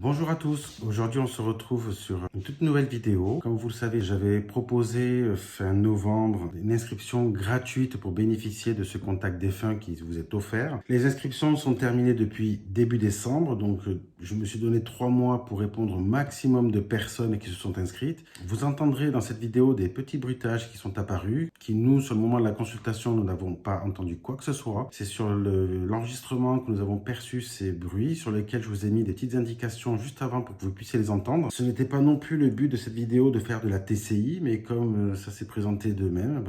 Bonjour à tous, aujourd'hui on se retrouve sur une toute nouvelle vidéo. Comme vous le savez, j'avais proposé fin novembre une inscription gratuite pour bénéficier de ce contact défunt qui vous est offert. Les inscriptions sont terminées depuis début décembre, donc je me suis donné 3 mois pour répondre au maximum de personnes qui se sont inscrites. Vous entendrez dans cette vidéo des petits bruitages qui sont apparus, qui nous, sur le moment de la consultation, nous n'avons pas entendu quoi que ce soit. C'est sur l'enregistrement que nous avons perçu ces bruits, sur lesquels je vous ai mis des petites indications juste avant pour que vous puissiez les entendre. Ce n'était pas non plus le but de cette vidéo de faire de la TCI, mais comme ça s'est présenté d'eux-mêmes,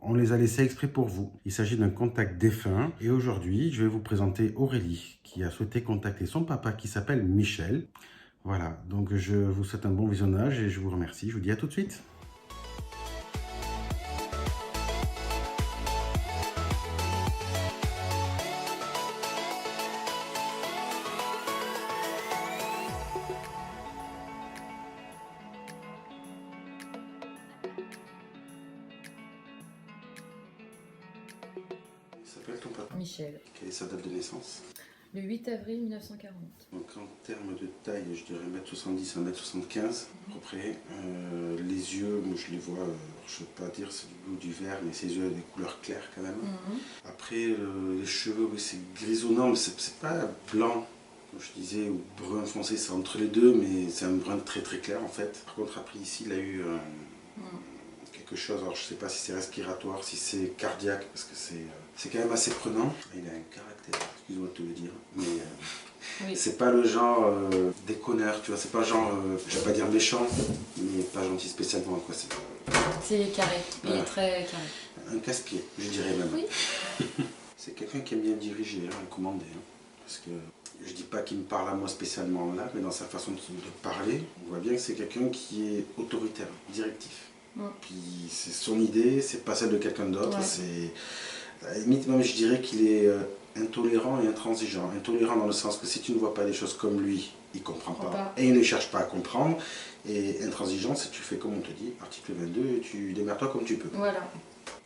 on les a laissés exprès pour vous. Il s'agit d'un contact défunt et aujourd'hui, je vais vous présenter Aurélie qui a souhaité contacter son papa qui s'appelle Michel. Voilà, donc je vous souhaite un bon visionnage et je vous remercie. Je vous dis à tout de suite. Il s'appelle ton papa? Michel. Quelle est sa date de naissance? Le 8 avril 1940. Donc en termes de taille, je dirais 1m70 à 1m75 à peu près. Les yeux, moi je les vois, je ne veux pas dire c'est du bleu ou du vert, mais ses yeux ont des couleurs claires quand même. Après les cheveux, oui, c'est grisonnant, mais c'est pas blanc, comme je disais, ou brun foncé, c'est entre les deux, mais c'est un brun très très clair en fait. Par contre après ici, il a eu quelque chose, alors je sais pas si c'est respiratoire, si c'est cardiaque, parce que c'est quand même assez prenant. Il a un caractère, excuse-moi de te le dire, mais Oui. c'est pas le genre déconneur, tu vois, c'est pas genre, je vais pas dire méchant, mais pas gentil spécialement, quoi. C'est carré, il Voilà. est très carré. Un casse-pied, je dirais même. Oui. C'est quelqu'un qui aime bien diriger, hein, commander, hein, parce que je dis pas qu'il me parle à moi spécialement là, mais dans sa façon de parler, on voit bien que c'est quelqu'un qui est autoritaire, directif. Puis c'est son idée, c'est pas celle de quelqu'un d'autre. Ouais. C'est à la limite même je dirais qu'il est intolérant et intransigeant. Intolérant dans le sens que si tu ne vois pas les choses comme lui, il comprend pas. Et il ne cherche pas à comprendre. Et intransigeant, c'est tu fais comme on te dit, article 22, et tu démerdes-toi comme tu peux. Voilà.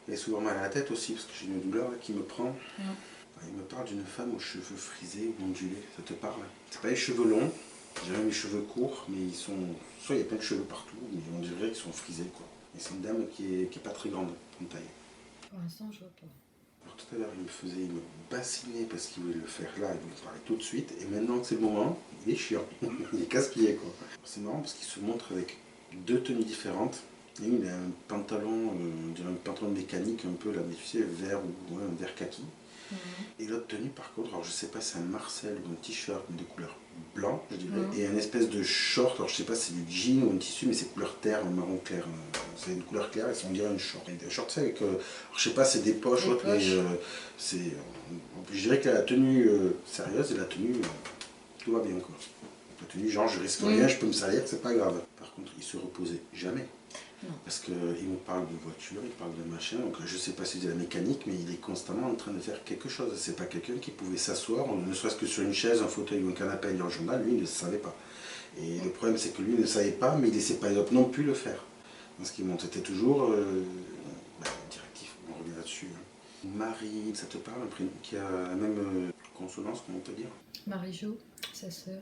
Il a souvent mal à la tête aussi parce que j'ai une douleur là, qui me prend. Il me parle d'une femme aux cheveux frisés ou ondulés, ça te parle? C'est pas les cheveux longs, j'ai même les cheveux courts, mais ils sont. Soit il y a plein de cheveux partout, mais on dirait qu'ils sont frisés quoi. Et c'est une dame qui est pas très grande en taille. Pour l'instant, je vois pas. Alors tout à l'heure, il me bassinait parce qu'il voulait le faire là, il voulait parler tout de suite. Et maintenant que c'est le moment, il est chiant. Il est casse-pied quoi. C'est marrant parce qu'il se montre avec deux tenues différentes. Et il a un pantalon, on dirait un pantalon mécanique un peu là, mais tu sais, vert ou un vert kaki. Et l'autre tenue par contre, alors je sais pas si c'est un Marcel ou un t-shirt mais de couleur blanc je dirais, et un espèce de short, alors je sais pas si c'est du jean ou un tissu mais c'est couleur terre, marron clair, c'est une couleur claire et ça on dirait une short. Et un short c'est avec, je sais pas c'est des poches, autres, mais je dirais que la tenue sérieuse et la tenue, tout va bien quoi. La tenue genre je risque rien, je peux me salir, c'est pas grave. Par contre il se reposait jamais. Non. Parce qu'il me parle de voiture, il parle de machin, donc je ne sais pas si c'est de la mécanique, mais il est constamment en train de faire quelque chose. C'est pas quelqu'un qui pouvait s'asseoir, ne serait-ce que sur une chaise, un fauteuil ou un canapé à lire un journal, lui il ne le savait pas. Et le problème c'est que lui ne savait pas, mais il ne laissait pas les autres non plus le faire. Parce qu'il était toujours directif, on revient là-dessus. Hein. Marie, ça te parle, un prénom qui a la même consonance, comment on peut dire? Marie-Jo, sa sœur.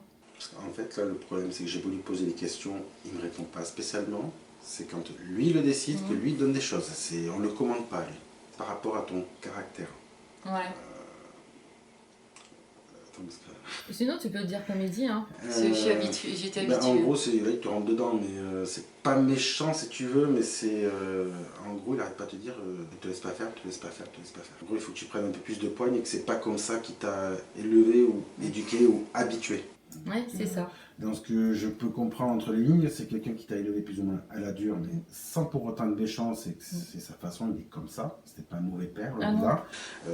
En fait là le problème c'est que j'ai beau lui poser des questions, il ne me répond pas spécialement. C'est quand lui le décide que lui donne des choses. On ne le commande pas, lui. Par rapport à ton caractère. Ouais. Attends, parce que... Sinon, tu peux le dire comme il dit, hein. Je suis habituée, j'étais habituée. En gros, là, il te rentre dedans, mais c'est pas méchant si tu veux, mais c'est. En gros, il n'arrête pas de te dire ne te laisse pas faire, te laisse pas faire, te laisse pas faire. En gros, il faut que tu prennes un peu plus de poigne et que c'est pas comme ça qu'il t'a élevé ou éduqué ou habitué. Ouais, c'est ça. Dans ce que je peux comprendre entre les lignes, c'est quelqu'un qui t'a élevé plus ou moins à la dure, mais sans pour autant de méchance, c'est sa façon, il est comme ça, c'était pas un mauvais père, là.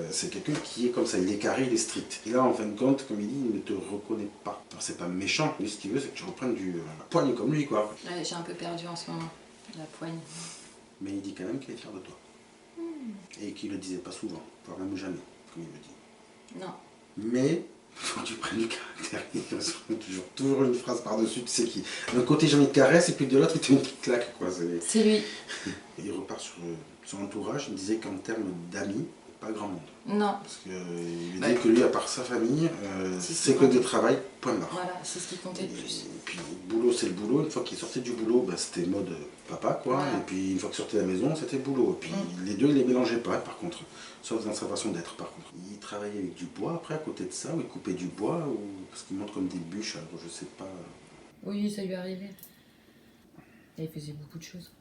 C'est quelqu'un qui est comme ça, il est carré, il est strict. Et là, en fin de compte, comme il dit, il ne te reconnaît pas. Alors c'est pas méchant, lui ce qu'il veut, c'est que tu reprennes du poigne comme lui, quoi. Ouais, j'ai un peu perdu en ce moment, la poigne. Mais il dit quand même qu'il est fier de toi. Et qu'il le disait pas souvent, voire même jamais, comme il me dit. Non. Mais... faut que tu prennes du caractère, toujours une phrase par-dessus, tu sais qui. D'un côté j'ai mis de caresse et puis de l'autre il te met une petite claque quoi. C'est lui. Et il repart sur son entourage, il me disait qu'en termes d'amis, pas grand monde. Non. Parce qu'il dit que lui, à part sa famille, c'est que de travail, point barre. Voilà, c'est ce qui comptait le plus. Et puis le boulot, c'est le boulot. Une fois qu'il sortait du boulot, bah, c'était mode papa, quoi. Voilà. Et puis une fois qu'il sortait de la maison, c'était le boulot. Et puis les deux, il les mélangeait pas, par contre. Sauf dans sa façon d'être, par contre. Il travaillait avec du bois, après, à côté de ça, ou il coupait du bois, ou parce qu'il montre comme des bûches, alors je sais pas. Oui, ça lui arrivait. Et il faisait beaucoup de choses.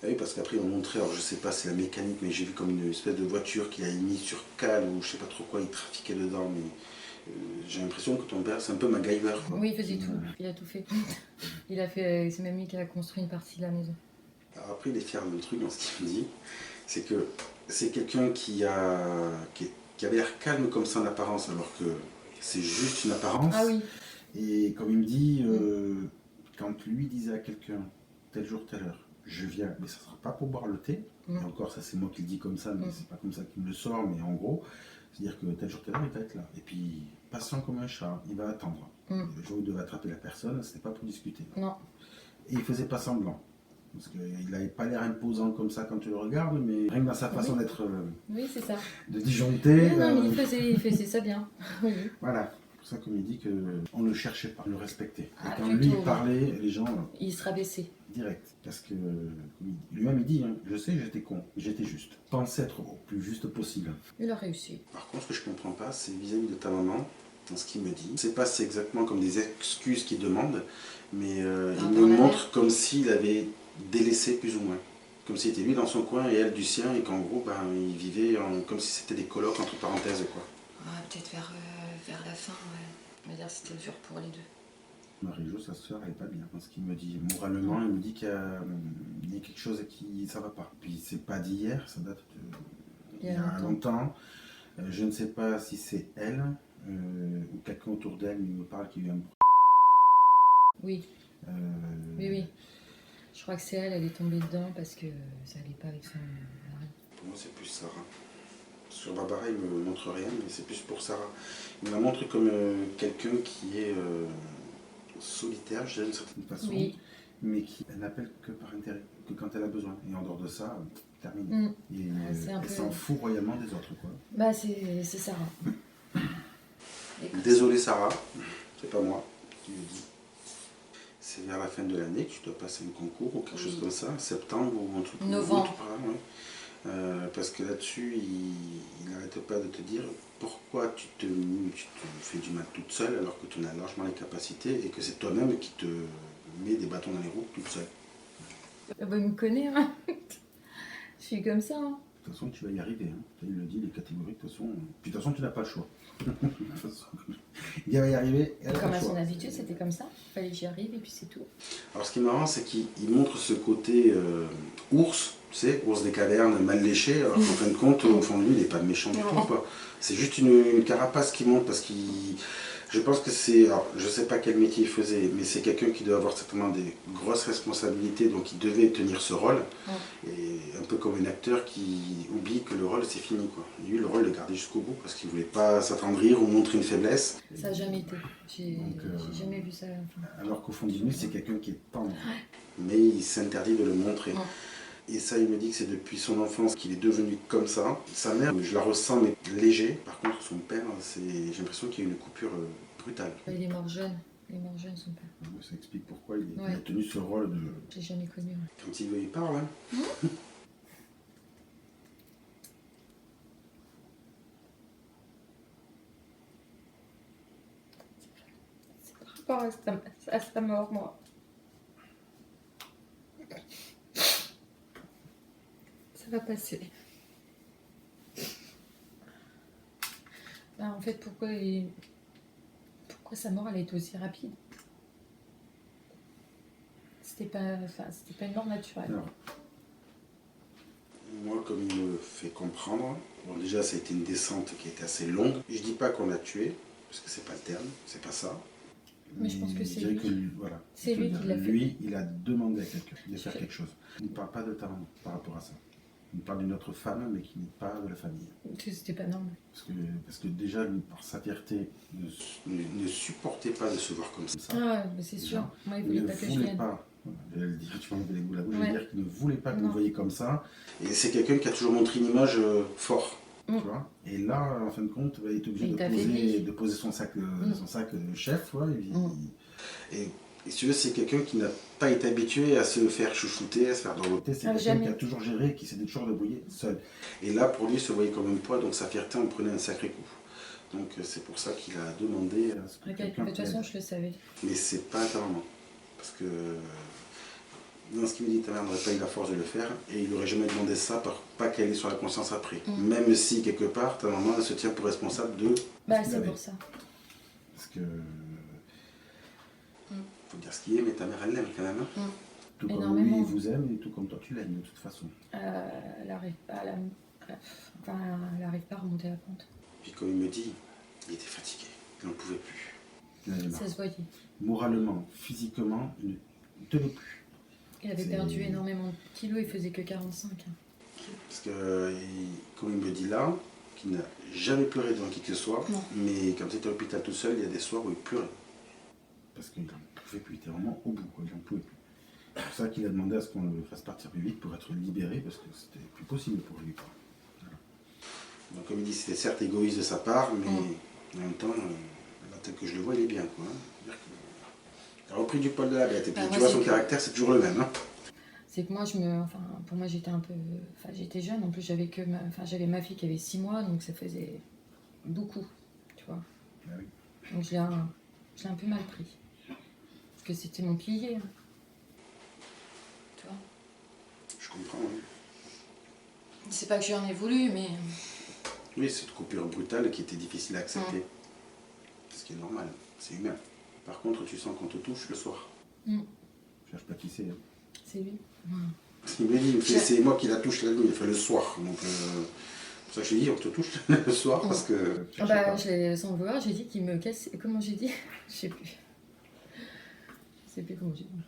Ah oui, parce qu'après, on montrait, alors je sais pas, c'est la mécanique, mais j'ai vu comme une espèce de voiture qu'il a mis sur cale, ou je sais pas trop quoi, il trafiquait dedans, mais j'ai l'impression que ton père, c'est un peu MacGyver, quoi. Oui, il faisait tout. Il a tout fait. Il a fait, c'est même lui qui a construit une partie de la maison. Alors après, il est fier de le truc dans ce qu'il me dit, c'est que c'est quelqu'un qui avait l'air calme comme ça en apparence, alors que c'est juste une apparence. Ah oui. Et comme il me dit, quand lui disait à quelqu'un, tel jour, telle heure, je viens, mais ça ne sera pas pour boire le thé, et encore ça c'est moi qui le dis comme ça, mais c'est pas comme ça qu'il me le sort, mais en gros, c'est-à-dire que tel jour, telle heure, il va être là. Et puis, patient comme un chat, il va attendre. Le jour où il devait attraper la personne, ce n'était pas pour discuter. Non. Et il faisait pas semblant. Parce qu'il n'avait pas l'air imposant comme ça quand tu le regardes, mais rien que dans sa façon d'être. Oui, c'est ça. De disjoncter. Non, mais il faisait ça bien. Oui. Voilà. C'est pour ça qu'on lui dit qu'on ne le cherchait pas, on le respectait. Ah, et quand plutôt, lui parlait, les gens. Il se rabaissait. Direct. Parce que lui-même il dit, hein, je sais, j'étais con, j'étais juste. Pense être au plus juste possible. Il a réussi. Par contre, ce que je comprends pas, c'est vis-à-vis de ta maman, dans ce qu'il me dit. Je sais pas si c'est exactement comme des excuses qu'il demande, mais il me montre comme s'il avait délaissé plus ou moins. Comme s'il était lui dans son coin et elle du sien, et qu'en gros, ben, ils vivaient comme si c'était des colocs entre parenthèses, quoi. Peut-être vers la fin, ouais. On va dire que c'était dur pour les deux. Marie-Jo, sa sœur, elle est pas bien. Parce qu'il me dit, moralement, il me dit qu'il y a quelque chose qui ça va pas. Puis c'est pas d'hier, ça date il y a longtemps. Je ne sais pas si c'est elle ou quelqu'un autour d'elle, mais il me parle qu'il y a eu un... Oui. Oui. Je crois que c'est elle est tombée dedans parce que ça allait pas avec son mari. Pour moi, c'est plus Sarah. Sur Barbara, il me montre rien, mais c'est plus pour Sarah. Il me la montre comme quelqu'un qui est solitaire, je dirais d'une certaine façon, mais qui n'appelle que par intérêt, que quand elle a besoin. Et en dehors de ça, terminé. Et elle s'en fout royalement des autres, quoi. Bah, c'est Sarah. Désolé Sarah, c'est pas moi qui le dis. C'est vers la fin de l'année que tu dois passer un concours ou quelque chose comme ça, septembre ou un truc. Novembre. Parce que là-dessus, il n'arrête pas de te dire pourquoi tu te fais du mal toute seule alors que tu en as largement les capacités et que c'est toi-même qui te mets des bâtons dans les roues toute seule. Il me connaît, hein. Je suis comme ça. Hein. De toute façon, tu vas y arriver. Hein. Il le dit, les catégories, de toute façon. Puis de toute façon, tu n'as pas le choix. Il va y arriver. Comme à son habitude, c'était comme ça. Il fallait que j'y arrive et puis c'est tout. Alors, ce qui est marrant, c'est qu'il montre ce côté ours, tu sais, ours des cavernes, mal léché, alors qu'en fin de compte, au fond de lui, il n'est pas méchant du tout, quoi. C'est juste une carapace qui monte parce qu'il. Je pense que c'est. Alors, je ne sais pas quel métier il faisait, mais c'est quelqu'un qui doit avoir certainement des grosses responsabilités, donc il devait tenir ce rôle. Et un peu comme un acteur qui oublie que le rôle c'est fini, quoi. Lui, le rôle, il le gardait jusqu'au bout parce qu'il ne voulait pas s'attendrir ou montrer une faiblesse. Ça n'a jamais été. J'ai jamais vu ça. Alors qu'au fond de lui, c'est quelqu'un qui est tendre. Mais il s'interdit de le montrer. Et ça, il me dit que c'est depuis son enfance qu'il est devenu comme ça. Sa mère, je la ressens, mais léger. Par contre, son père, j'ai l'impression qu'il y a une coupure brutale. Il est mort jeune. Il est mort jeune, son père. Ça explique pourquoi il a tenu ce rôle de... Je l'ai jamais connu. Quand il veut, il parle. Hein. C'est par rapport à sa mort, moi. Ça va passer. En fait, pourquoi sa mort elle a été aussi rapide? C'était pas une mort naturelle. Alors, moi, comme il me fait comprendre, bon, déjà ça a été une descente qui était assez longue. Je dis pas qu'on l'a tué, parce que c'est pas le terme, c'est pas ça. Mais je pense que c'est lui. Voilà. C'est lui qui l'a fait. Lui, il a demandé à quelqu'un de faire quelque chose. Il ne parle pas de ta maman par rapport à ça. Il parle d'une autre femme, mais qui n'est pas de la famille. C'était pas normal. Parce que déjà, lui, par sa fierté, ne supportait pas de se voir comme ça. Ah, mais c'est sûr. Moi, il voulait pas que je vienne. Je vais le dire, tu m'en mets les bouts la bouche, je vais dire qu'il ne voulait pas que vous le voyiez comme ça. Et c'est quelqu'un qui a toujours montré une image forte. tu vois. Et là, en fin de compte, bah, il est obligé de poser son sac de chef, tu vois, et si tu veux, c'est quelqu'un qui n'a pas été habitué à se faire chouchouter, à se faire dorloter. C'est quelqu'un qui a toujours géré, qui s'est toujours débrouillé seul. Et là, pour lui, il se voyait comme un poids, donc sa fierté en prenait un sacré coup. Donc c'est pour ça qu'il a demandé à ce que quelqu'un... De toute façon, je le savais. Mais c'est pas ta maman. Parce que dans ce qu'il me dit, ta mère n'aurait pas eu la force de le faire, et il n'aurait jamais demandé ça, pas qu'elle ait sur la conscience après. Même si, quelque part, ta maman elle se tient pour responsable de... Bah, c'est pour ça. Parce que... faut dire ce qu'il est, mais ta mère, elle l'aime quand même. Hein. Tout comme lui, il vous aime, et tout comme toi, tu l'aimes, de toute façon. Elle n'arrive pas à remonter la pente. Puis comme il me dit, il était fatigué, il n'en pouvait plus. Ça se voyait. Moralement, physiquement, il ne tenait plus. Il avait perdu énormément de kilos, il faisait que 45. Parce que, comme il me dit là, qu'il n'a jamais pleuré devant qui que ce soit, mais quand il était à l'hôpital tout seul, il y a des soirs où il pleurait. Parce qu'il n'en pouvait plus, il était vraiment au bout, quoi, il n'en pouvait plus. C'est pour ça qu'il a demandé à ce qu'on le fasse partir plus vite pour être libéré, parce que c'était plus possible pour lui. Quoi. Voilà. Donc comme il dit, c'était certes égoïste de sa part, mais en même temps, là, tel que je le vois, il est bien. Quoi, hein. Il a repris du poil de la bête, et puis tu vois, son caractère, c'est toujours le même. Hein. C'est que moi, pour moi, j'étais un peu... j'étais jeune, en plus, j'avais j'avais ma fille qui avait 6 mois, donc ça faisait beaucoup, tu vois. Ah oui. Donc je l'ai un peu mal pris. Parce que c'était mon pilier. Hein. Tu vois. Je comprends, oui. C'est pas que j'en ai voulu, mais... Oui, c'est une coupure brutale qui était difficile à accepter. Ce qui est normal, c'est humain. Par contre, tu sens qu'on te touche le soir. Je cherche pas qui c'est. Hein. C'est lui. Il me dit, c'est moi qui la touche la nuit, il fait le soir. Donc, pour ça que je lui dis, on te touche le soir parce que... Sans vouloir, j'ai dit qu'il me casse... Comment j'ai dit? Je sais plus. Je sais plus comment j'ai dit.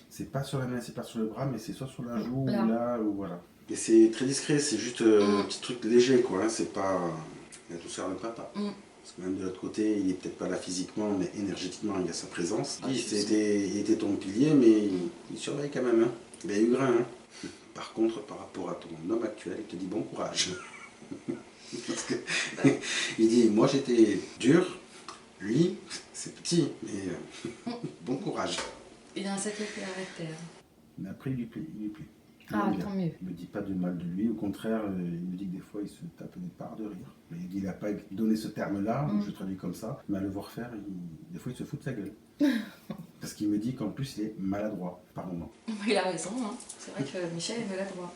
C'est pas sur la main, c'est pas sur le bras, mais c'est soit sur la joue, ou voilà. Et c'est très discret, c'est juste un petit truc léger, quoi. Hein, c'est pas la douceur de papa. Parce que même de l'autre côté, il est peut-être pas là physiquement, mais énergétiquement, il y a sa présence. Il était ton pilier, mais il surveille quand même. Hein. Il a eu grain. Hein. Par contre, par rapport à ton homme actuel, il te dit bon courage. Parce que, il dit, moi j'étais dur, lui, c'est petit, mais bon courage. Il a un sacré caractère. Mais après, il lui plaît. Ah, tant mieux. Il ne me dit pas de mal de lui, au contraire, il me dit que des fois il se tape des parts de rire. Mais il n'a pas donné ce terme-là, je traduis comme ça, mais à le voir faire, des fois il se fout de sa gueule. Parce qu'il me dit qu'en plus il est maladroit par moment. Il a raison, hein. C'est vrai que Michel est maladroit.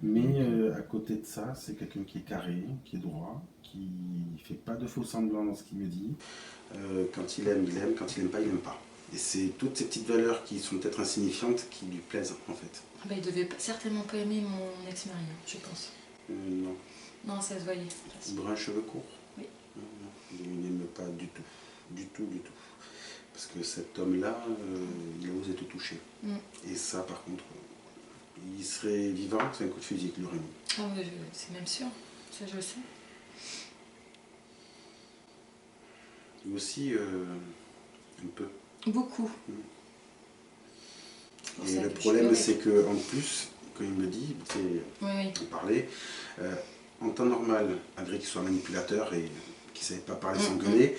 Mais à côté de ça, c'est quelqu'un qui est carré, qui est droit, qui ne fait pas de faux semblants dans ce qu'il me dit. Quand il aime, quand il n'aime pas, il n'aime pas. Et c'est toutes ces petites valeurs qui sont peut-être insignifiantes qui lui plaisent en fait. Bah, il devait certainement pas aimer mon ex-mari, je pense. Non. Non, ça se voyait. Brun, cheveux courts? Oui. Il n'aime pas du tout. Du tout. Parce que cet homme-là, il a osé te toucher. Et ça, par contre, il serait vivant, c'est un coup de fusil qu'il aurait mis. Ah oui, c'est même sûr. Ça, je le sais. Et aussi, un peu. Beaucoup. Et le problème, c'est qu'en plus, quand il me dit, on parlait, en temps normal, malgré qu'il soit manipulateur et qu'il ne savait pas parler sans gueuler,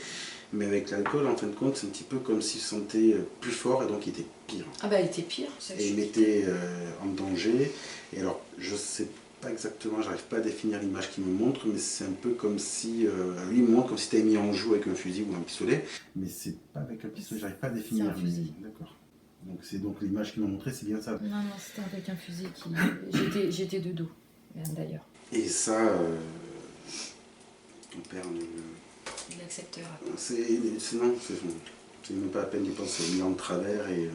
mais avec l'alcool, en fin de compte, c'est un petit peu comme s'il se sentait plus fort et donc il était pire. Ah bah il était pire. Et il mettait en danger. Et alors, je sais pas exactement, j'arrive pas à définir l'image qu'il me montre, mais c'est un peu comme si, lui il me montre comme si tu avais mis en joue avec un fusil ou un pistolet. Mais c'est pas avec un pistolet, j'arrive pas à définir. C'est un fusil. D'accord. Donc c'est donc l'image qu'il m'a montré, c'est bien ça. Non, c'était avec un fusil qui... J'étais de dos, d'ailleurs. Et ça, ton père il l'acceptera. Non, c'est même pas la peine d'y penser. Il est en travers et là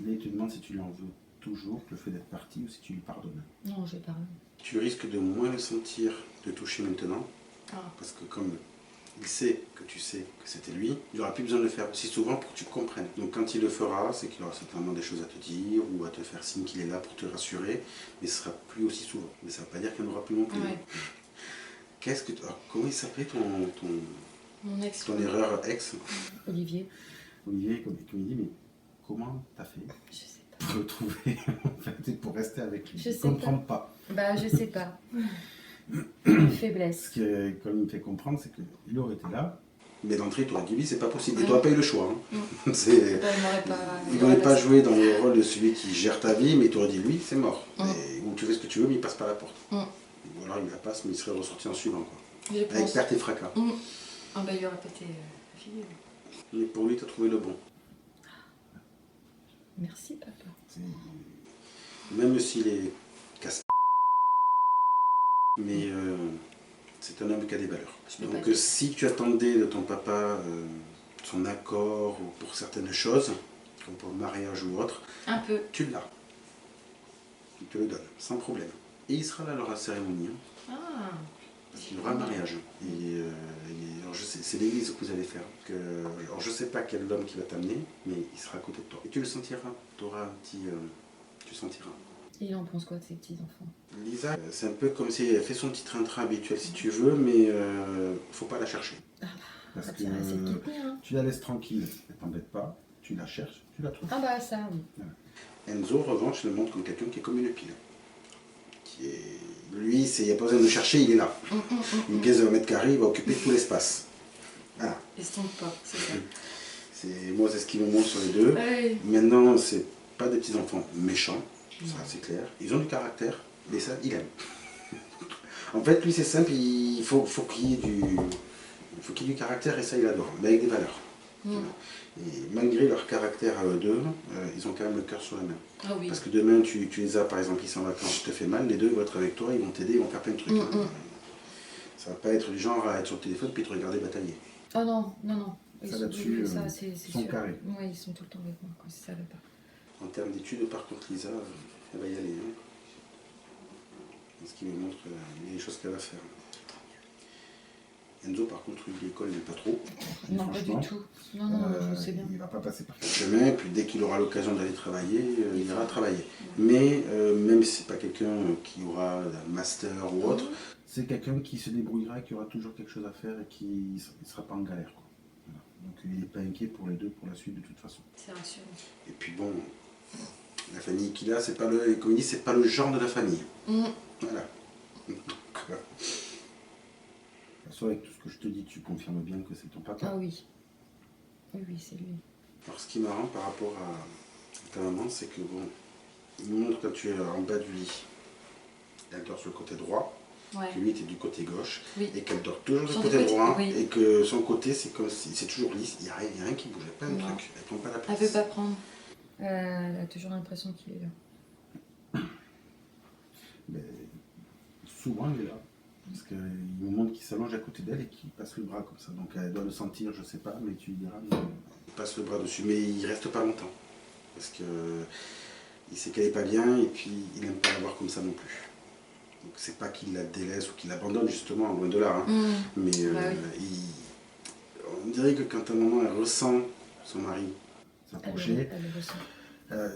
il te demande si tu lui en veux toujours le fait d'être parti ou si tu lui pardonnes. Non, je pardonne. Tu risques de moins le sentir de toucher maintenant, parce que comme il sait que tu sais que c'était lui, il n'aura plus besoin de le faire aussi souvent pour que tu comprennes. Donc quand il le fera, c'est qu'il aura certainement des choses à te dire ou à te faire signe qu'il est là pour te rassurer, mais ce sera plus aussi souvent. Mais ça ne veut pas dire qu'il n'y en aura plus non plus. Ouais. Comment il s'appelait mon ex, ton erreur ex? Olivier. Olivier, comme il dit, mais comment t'as fait? Je sais pas. Pour le trouver, en fait, et pour rester avec lui. Je ne comprends pas. Bah, je sais pas. Une faiblesse. Ce qui, comme il me fait comprendre, c'est qu'il aurait été là, mais d'entrée, tu aurais dit oui, c'est pas possible. Et Ouais. tu n'aurais pas eu le choix. Hein. Bah, Il n'aurait pas joué dans le rôle de celui qui gère ta vie, mais tu aurais dit lui, c'est mort. Ou tu fais ce que tu veux, mais il passe par la porte. Ou alors il la passe, mais il serait ressorti en suivant. Quoi. Avec perte et fracas. Ah bah, il aurait pété la figure. Mais pour lui, tu as trouvé le bon. Merci, papa. Même s'il est casse. Mais c'est un homme qui a des valeurs. Donc si tu attendais de ton papa son accord ou pour certaines choses, comme pour le mariage ou autre, un peu. Tu l'as. Il te le donne, sans problème. Et il sera là lors de la cérémonie. Hein. Ah. Parce qu'il y aura un mariage. Et, alors je sais, c'est l'église que vous allez faire. Alors je ne sais pas quel homme qui va t'amener, mais il sera à côté de toi. Et tu le sentiras. Tu auras un petit... tu sentiras. Et il en pense quoi de ses petits-enfants? Lisa, c'est un peu comme si elle fait son petit train-train habituel si tu veux, mais faut pas la chercher. Parce que tu la laisses tranquille, elle t'embête pas, tu la cherches, tu la trouves. Ah bah ça, oui. Enzo, en revanche, je le montre comme quelqu'un qui est comme une pile. Lui, il n'y a pas besoin de le chercher, il est là. Une pièce de 1 mètre carré, il va occuper tout l'espace. Voilà. Il se trompe pas, c'est ça. Moi, c'est ce qui me montre sur les deux. Ouais. Maintenant, c'est pas des petits-enfants méchants, ça c'est clair. Ils ont du caractère, mais ça, il aime. En fait, lui, c'est simple, il faut qu'il y ait du caractère, et ça, il adore, mais avec des valeurs. Et malgré leur caractère à eux deux, ils ont quand même le cœur sur la main. Ah oui. Parce que demain, tu les as, par exemple, ils sont en vacances, tu te fais mal, les deux vont être avec toi, ils vont t'aider, ils vont faire plein de trucs. Ça va pas être du genre à être sur le téléphone puis te regarder batailler. Oh non, non, non. Ça là-dessus, ils sont carrés. Oui, ils sont tout le temps avec moi, quand ça va pas. En termes d'études, par contre, Lisa, elle va y aller. Hein. Ce qui me montre les choses qu'elle va faire. Enzo, par contre, l'école, il n'est pas trop. Non, pas du tout. Non, non, je sais bien. Il ne va pas passer par quel chemin, puis dès qu'il aura l'occasion d'aller travailler, il ira travailler. Mais même si ce n'est pas quelqu'un qui aura un master ou autre, c'est quelqu'un qui se débrouillera, qui aura toujours quelque chose à faire et qui ne sera pas en galère. Quoi. Voilà. Donc il n'est pas inquiet pour les deux, pour la suite de toute façon. C'est rassurant. Et puis bon, la famille qu'il a, c'est pas le, comme il dit, c'est pas le genre de la famille. Voilà. Donc, avec tout ce que je te dis, tu confirmes bien que c'est ton papa? Ah oui. Oui, oui, c'est lui. Alors ce qui est marrant par rapport à ta maman, c'est que bon, il nous montre quand tu es en bas du lit, elle dort sur le côté droit, que lui était du côté gauche, et qu'elle dort toujours du côté droit, et que son côté c'est comme si c'est toujours lisse, il n'y a rien qui bouge, pas un truc, elle prend pas la place. Elle veut pas prendre. Elle a toujours l'impression qu'il est là. Mais souvent il est là. Parce qu'il nous montre qu'il s'allonge à côté d'elle et qu'il passe le bras comme ça. Donc elle doit le sentir, je sais pas, mais tu lui diras. Mais... Il passe le bras dessus, mais il reste pas longtemps. Parce que il sait qu'elle est pas bien et puis il n'aime pas la voir comme ça non plus. Donc c'est pas qu'il la délaisse ou qu'il l'abandonne justement, loin de là. Hein. Mais on dirait que quand un moment elle ressent son mari s'approcher,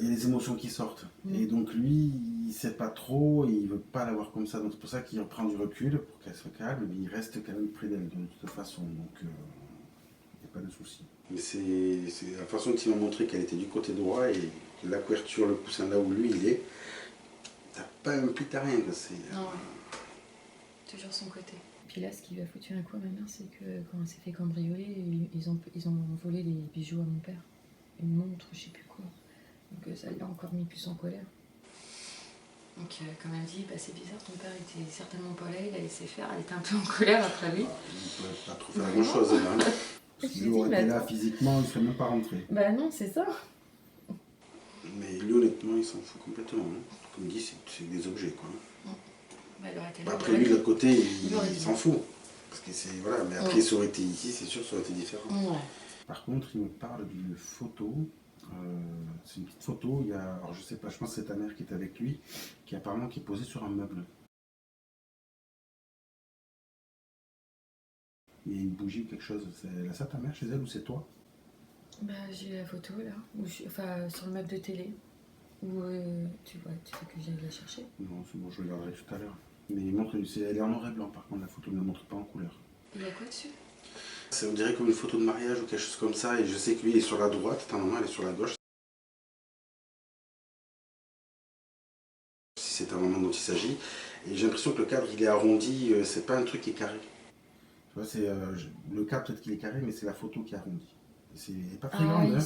il y a des émotions qui sortent. Et donc lui, il ne sait pas trop, et il ne veut pas la voir comme ça. Donc c'est pour ça qu'il reprend du recul pour qu'elle soit calme, mais il reste quand même près d'elle de toute façon. Donc il n'y a pas de souci. Mais c'est la façon dont il m'a montré qu'elle était du côté droit et que la couverture, le coussin là où lui il est, t'as pas un pli, t'as rien. Non, toujours son côté. Puis là, ce qui lui a foutu un coup à ma mère, c'est que quand elle s'est fait cambrioler, ils ont volé les bijoux à mon père. Une montre, je sais plus quoi. Donc ça l'a encore mis plus en colère. Donc comme elle dit, bah, c'est bizarre, ton père était certainement pas là, il a laissé faire, elle était un peu en colère après lui. Il ne peut pas trop faire grand chose. Hein. S'il aurait été là physiquement, il ne serait même pas rentré. Bah non, c'est ça. Mais lui honnêtement, il s'en fout complètement. Hein. Comme dit, c'est des objets quoi. Bah, après lui, de l'autre côté, il s'en fout. Parce que c'est voilà, mais après, ça aurait été ici, c'est sûr, ça aurait été différent. Par contre, il me parle d'une photo. C'est une petite photo, il y a, alors je sais pas, je pense que c'est ta mère qui est avec lui, qui apparemment qui est posée sur un meuble. Il y a une bougie ou quelque chose, c'est ça ta mère chez elle ou c'est toi? Bah j'ai la photo là, enfin sur le meuble de télé, où tu veux que j'aille la chercher? Non, c'est bon, je regarderai tout à l'heure. Mais elle est en noir et blanc par contre, la photo ne la montre pas en couleur. Il y a quoi dessus? On dirait comme une photo de mariage ou quelque chose comme ça, et je sais que lui il est sur la droite, ta maman elle est sur la gauche. c'est un moment dont il s'agit. Et j'ai l'impression que le cadre il est arrondi, c'est pas un truc qui est carré. Tu vois, le cadre peut-être qu'il est carré, mais c'est la photo qui est arrondie. C'est pas très grande. Ils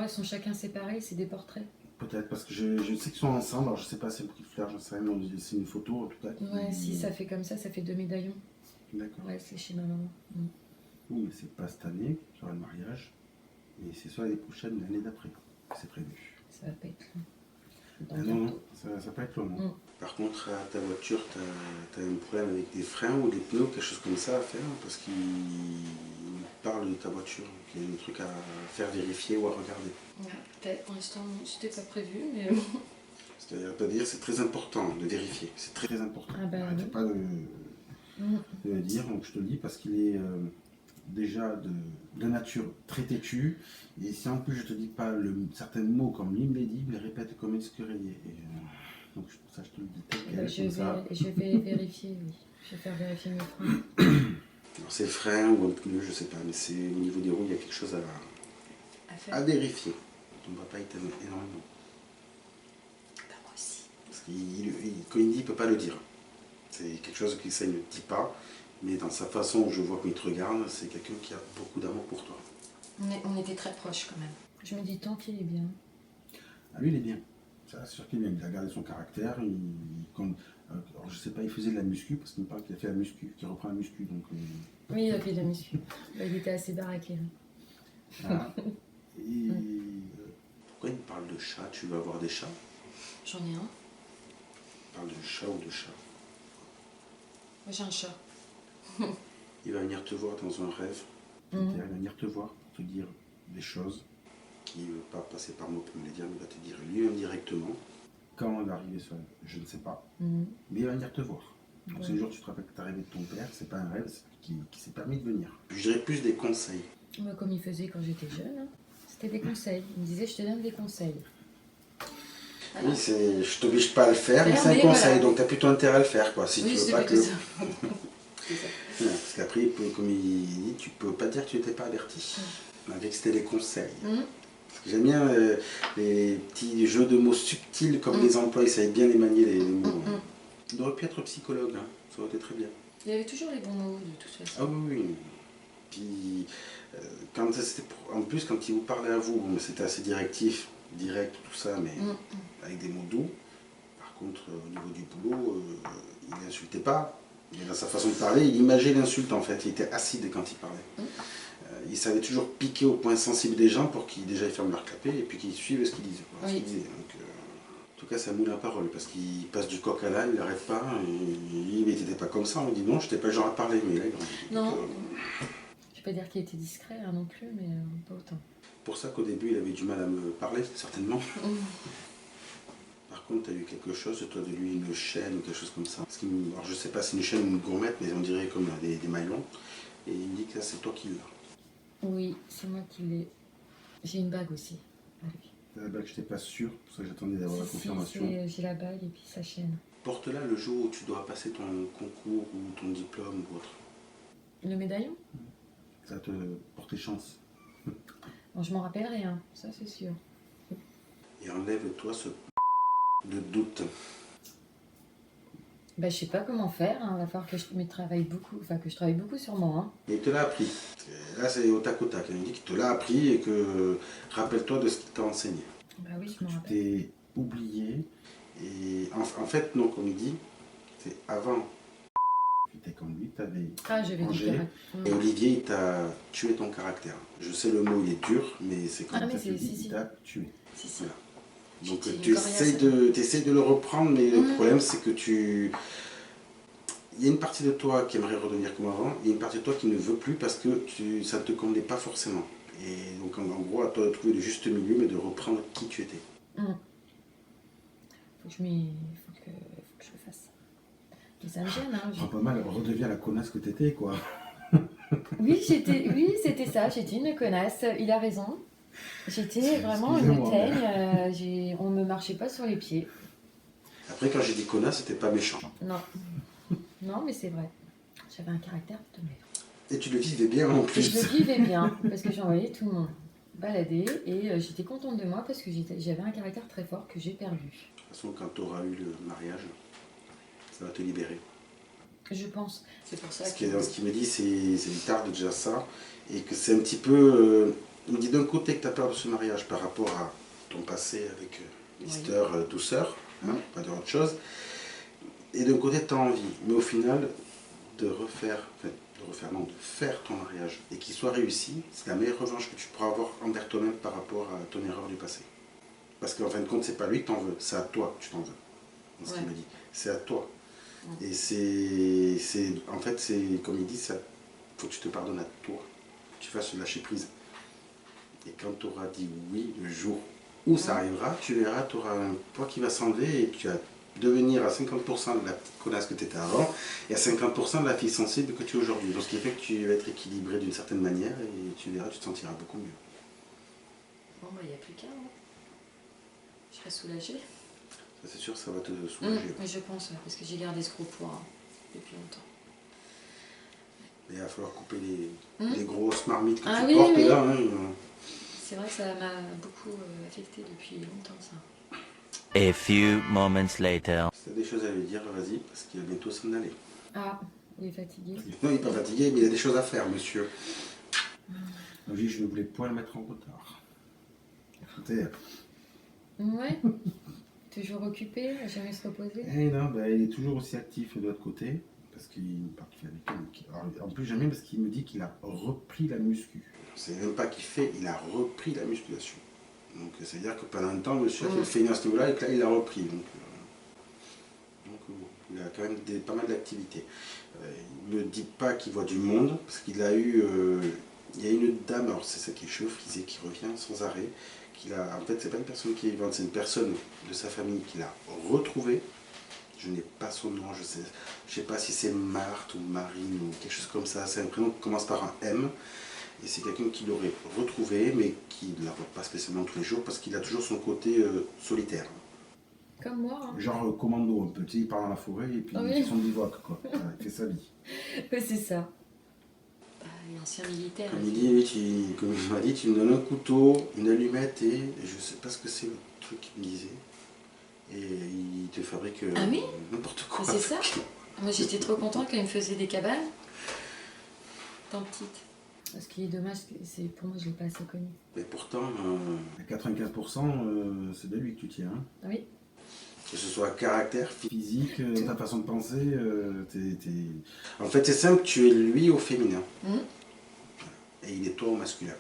sont chacun séparés, c'est des portraits. Peut-être, parce que je sais qu'ils sont ensemble, alors je sais pas si c'est le prix de fleurs, je sais rien, c'est une photo peut-être. Ouais, si ça fait comme ça fait 2 médaillons. D'accord. Ouais, c'est chez ma maman. Oui, mais c'est pas cette année, sur le mariage, et c'est soit l'année prochaine ou l'année d'après, c'est prévu. Ça va pas être long. Non, ça va pas être long. Par contre, à ta voiture, tu as un problème avec des freins ou des pneus, quelque chose comme ça à faire, parce qu'il parle de ta voiture, qu'il y a des trucs à faire vérifier ou à regarder. Ouais, peut-être, pour l'instant, c'était pas prévu, mais... C'est-à-dire, c'est très important de vérifier, c'est très important. Ah bah, arrêtez pas de le dire, donc je te le dis, parce qu'il est déjà de nature très têtu, et si en plus je te dis pas certains mots comme l'inaudible, les répète comme esquerrier. Donc ça je te le dis tel quel, je vais vérifier, oui. Je vais faire vérifier mes freins. C'est le frein ou un pneu, je sais pas, mais c'est au niveau des roues, il y a quelque chose à vérifier. Ton papa il t'aime énormément. Bah, moi aussi. Parce quand il dit, il peut pas le dire. C'est quelque chose qu'il ne dit pas, mais dans sa façon où je vois qu'il te regarde, c'est quelqu'un qui a beaucoup d'amour pour toi. On était très proches quand même. Je me dis tant qu'il est bien. Ah, lui il est bien. C'est sûr qu'il est bien. Il a gardé son caractère. Alors, je sais pas, il faisait de la muscu, parce qu'il me parle qu'il a fait la muscu, qu'il reprend la muscu. Donc, Oui, il a fait de la muscu. Il était assez baraqué. Voilà. Et pourquoi il me parle de chat? Tu veux avoir des chats? J'en ai un. Il parle de chat ou de chat? Moi j'ai un chat. Il va venir te voir dans un rêve. Il va venir te voir pour te dire des choses qui ne veut pas passer par moi pour me les dire, mais il va te dire lui indirectement. Comment il va arriver sur elle, je ne sais pas. Mais il va venir te voir. Donc si un jour tu te rappelles que tu es arrivé de ton père, c'est pas un rêve, c'est qui s'est permis de venir. Je dirais plus des conseils. Moi, comme il faisait quand j'étais jeune, hein. C'était des conseils. Il me disait je te donne des conseils. Voilà. Oui, je t'oblige pas à le faire, mais c'est un conseil, voilà. Donc tu as plutôt intérêt à le faire, quoi. Si tu veux pas que. Ça. C'est ça. Voilà, parce qu'après, comme il dit, tu peux pas dire que tu n'étais pas averti. Malgré que c'était des conseils. J'aime bien les petits jeux de mots subtils comme les emplois, ils savaient bien les manier les mots. Il aurait pu être psychologue, hein. Ça aurait été très bien. Il y avait toujours les bons mots de toute façon. Ah oui. Puis, en plus, quand il vous parlait à vous, c'était assez direct, tout ça, mais avec des mots doux. Par contre, au niveau du boulot, il n'insultait pas. Et dans sa façon de parler, il imageait l'insulte en fait. Il était acide quand il parlait. Il savait toujours piquer au point sensible des gens pour qu'ils déjà ferment leur clapet et puis qu'ils suivent ce qu'ils disaient. Donc, en tout cas, ça moule la parole parce qu'il passe du coq à l'âne, il n'arrête pas. Il n'était pas comme ça. On lui dit non, je n'étais pas le genre à parler. Mais là, non. Je ne vais pas dire qu'il était discret non plus, mais pas autant. Pour ça qu'au début, il avait du mal à me parler, certainement. Par contre, tu as eu quelque chose, toi, de lui, une chaîne ou quelque chose comme ça. Alors, je sais pas si c'est une chaîne ou une gourmette, mais on dirait comme des maillons. Et il me dit que là, c'est toi qui l'as. Oui, c'est moi qui l'ai. J'ai une bague aussi. La bague, je n'étais pas sûr, pour ça que j'attendais d'avoir la confirmation. J'ai la bague et puis sa chaîne. Porte-la le jour où tu dois passer ton concours ou ton diplôme ou autre. Le médaillon? Ça va te porter chance. Bon, je m'en rappellerai, hein. Ça c'est sûr. Et enlève-toi ce de doute. Bah, je sais pas comment faire, hein. Va falloir que je travaille beaucoup sur moi. Hein. Et il te l'a appris. Là, c'est au tac au tac. Il dit qu'il te l'a appris et que rappelle-toi de ce qu'il t'a enseigné. Bah oui, je m'en rappelle. Tu t'es oublié. Et en fait, non, comme il dit, c'est avant. Tu étais comme lui, tu avais mangé. Et Olivier, il t'a tué ton caractère. Je sais le mot, il est dur, mais c'est comme ça qu'il dit, il t'a tué. Voilà. Donc tu essaies de le reprendre, mais le problème c'est que il y a une partie de toi qui aimerait redevenir comme avant, il y a une partie de toi qui ne veut plus parce que ça ne te convenait pas forcément. Et donc en gros, à toi de trouver le juste milieu, mais de reprendre qui tu étais. Faut que je le fasse. Et ça me gêne. Hein, pas mal, redeviens la connasse que tu étais, quoi. Oui, c'était ça, j'étais une connasse, il a raison. J'étais vraiment une teigne, on me marchait pas sur les pieds. Après, quand j'ai dit connasse, c'était pas méchant. Non, mais c'est vrai. J'avais un caractère de merde. Et tu le vivais bien en plus. Et je le vivais bien, parce que j'envoyais tout le monde. balader et j'étais contente de moi parce que j'avais un caractère très fort que j'ai perdu. De toute façon, quand tu auras eu le mariage, ça va te libérer. Je pense. C'est pour ça Ce que... qu'il me dit, c'est il tarde déjà ça, et que c'est un petit peu... il me dit d'un côté que tu as peur de ce mariage par rapport à ton passé avec Mister Douceur, hein, pas dire autre chose, et d'un côté tu as envie, mais au final, de faire ton mariage, et qu'il soit réussi, c'est la meilleure revanche que tu pourras avoir envers toi-même par rapport à ton erreur du passé. Parce qu'en fin de compte, c'est pas lui que t'en veux, c'est à toi que tu t'en veux. C'est ce qu'il me dit. C'est à toi. Et en fait, c'est comme il dit, il faut que tu te pardonnes à toi, que tu fasses lâcher prise. Et quand tu auras dit oui, le jour où ça arrivera, tu verras, tu auras un poids qui va s'enlever et tu vas devenir à 50% de la petite connasse que tu étais avant et à 50% de la fille sensible que tu es aujourd'hui. Donc ce qui fait que tu vas être équilibré d'une certaine manière et tu verras, tu te sentiras beaucoup mieux. Bon, bah, il n'y a plus qu'à. Hein. Je serai soulagée. Ça, c'est sûr, ça va te soulager. Je pense, parce que j'ai gardé ce gros poids depuis longtemps. Mais il va falloir couper les grosses marmites que tu oui, portes oui. là. Hein. C'est vrai que ça m'a beaucoup affecté depuis longtemps, ça. A few moments later. Si tu as des choses à lui dire, vas-y, parce qu'il va bientôt s'en aller. Ah, il est fatigué. Non, il n'est pas fatigué, mais il a des choses à faire, monsieur. Donc, je ne voulais pas le mettre en retard. Ouais. Toujours occupé, à jamais se reposer. Eh non, bah, il est toujours aussi actif de l'autre côté, parce qu'il me parle qu'il fait la mécanique. En plus, j'aime bien parce qu'il me dit qu'il a repris la muscu. C'est même pas qu'il fait, il a repris la musculation. Donc, c'est-à-dire que pendant un temps, monsieur a fait le feignant à ce niveau-là et que là, il a repris. Donc bon, il a quand même pas mal d'activités. Il ne me dit pas qu'il voit du monde, parce qu'il a eu... il y a une dame, alors c'est ça qui est chaud, frisée, qui revient sans arrêt. En fait, c'est pas une personne qui est vivante, c'est une personne de sa famille qu'il a retrouvée. Je n'ai pas son nom, je sais pas si c'est Marthe ou Marine ou quelque chose comme ça. C'est un prénom qui commence par un M. Et c'est quelqu'un qui l'aurait retrouvé, mais qui ne la voit pas spécialement tous les jours parce qu'il a toujours son côté solitaire. Comme moi. Hein. Genre commando, un petit, il part dans la forêt et puis il fait son bivouac, quoi. Voilà, il fait sa vie. Oui, c'est ça. L'ancien militaire. Comme il dit, comme il m'a dit, tu me donnes un couteau, une allumette et je sais pas ce que c'est le truc qu'il me disait. Et il te fabrique n'importe quoi. C'est ça. Moi j'étais trop contente quand il me faisait des cabanes. Tant petite. Ce qui est dommage, c'est pour moi je l'ai pas assez connu. Mais pourtant, à 95%, c'est de lui que tu tiens. Hein. Oui. Que ce soit caractère, physique, ta façon de penser, En fait, c'est simple, tu es lui au féminin. Et il est toi au masculin.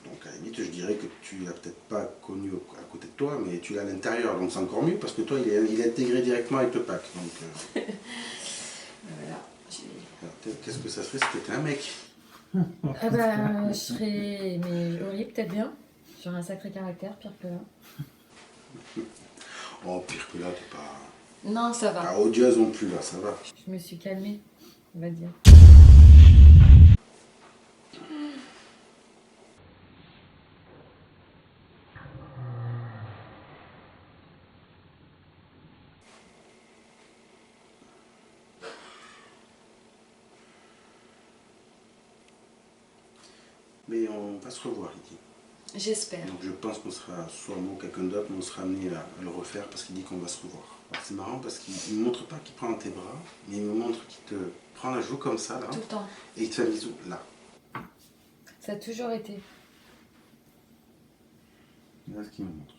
Donc à la limite, je dirais que tu l'as peut-être pas connu à côté de toi, mais tu l'as à l'intérieur. Donc c'est encore mieux parce que toi, il est intégré directement avec le pack. Donc, voilà. Qu'est-ce que ça serait si t'étais un mec? Ah bah, je serais... Mais horrible, peut-être bien. J'aurais un sacré caractère, pire que là. Oh, pire que là, t'es pas... Non, ça va. Pas odieuse non plus, là, ça va. Je me suis calmée, on va dire. Mais on va se revoir, il dit. J'espère. Donc je pense qu'on sera, soit moi ou quelqu'un d'autre, mais on sera amené à le refaire parce qu'il dit qu'on va se revoir. C'est marrant parce qu'il ne montre pas qu'il prend dans tes bras, mais il me montre qu'il te prend la joue comme ça, là. Tout le temps. Et il te fait un bisou, là. Ça a toujours été. Voilà ce qu'il me montre.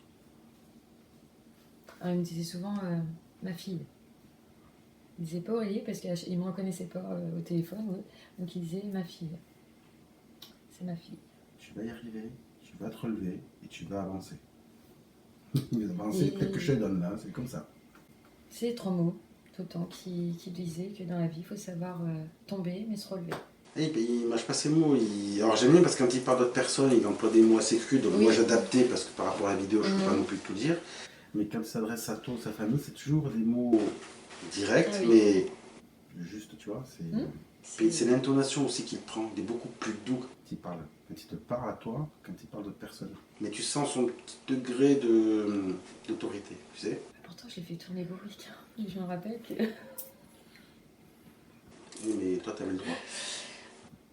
Alors, il me disait souvent ma fille. Il disait pas Aurélie parce qu'il ne me reconnaissait pas au téléphone. Oui. Donc il disait ma fille. C'est ma fille. Tu vas y arriver, tu vas te relever et tu vas avancer. Il va avancer tel que je te donne là, c'est comme ça. C'est trois mots tout le temps qui disaient que dans la vie, il faut savoir tomber mais se relever. Et puis, il ne mâche pas ses mots. Alors j'aime bien parce que quand il parle d'autres personnes, il emploie des mots assez crus. Donc moi j'adaptais parce que par rapport à la vidéo, je ne peux pas non plus tout dire. Mais quand il s'adresse à toi, sa famille, c'est toujours des mots directs, mais juste, tu vois. C'est l'intonation aussi qu'il prend. Il est beaucoup plus doux quand il te parle à toi, quand il parle d'autres personnes. Mais tu sens son petit degré d'autorité, tu sais. Pourtant, je l'ai fait tourner beau week-end. Je me rappelle que... Oui, mais toi, t'avais le droit.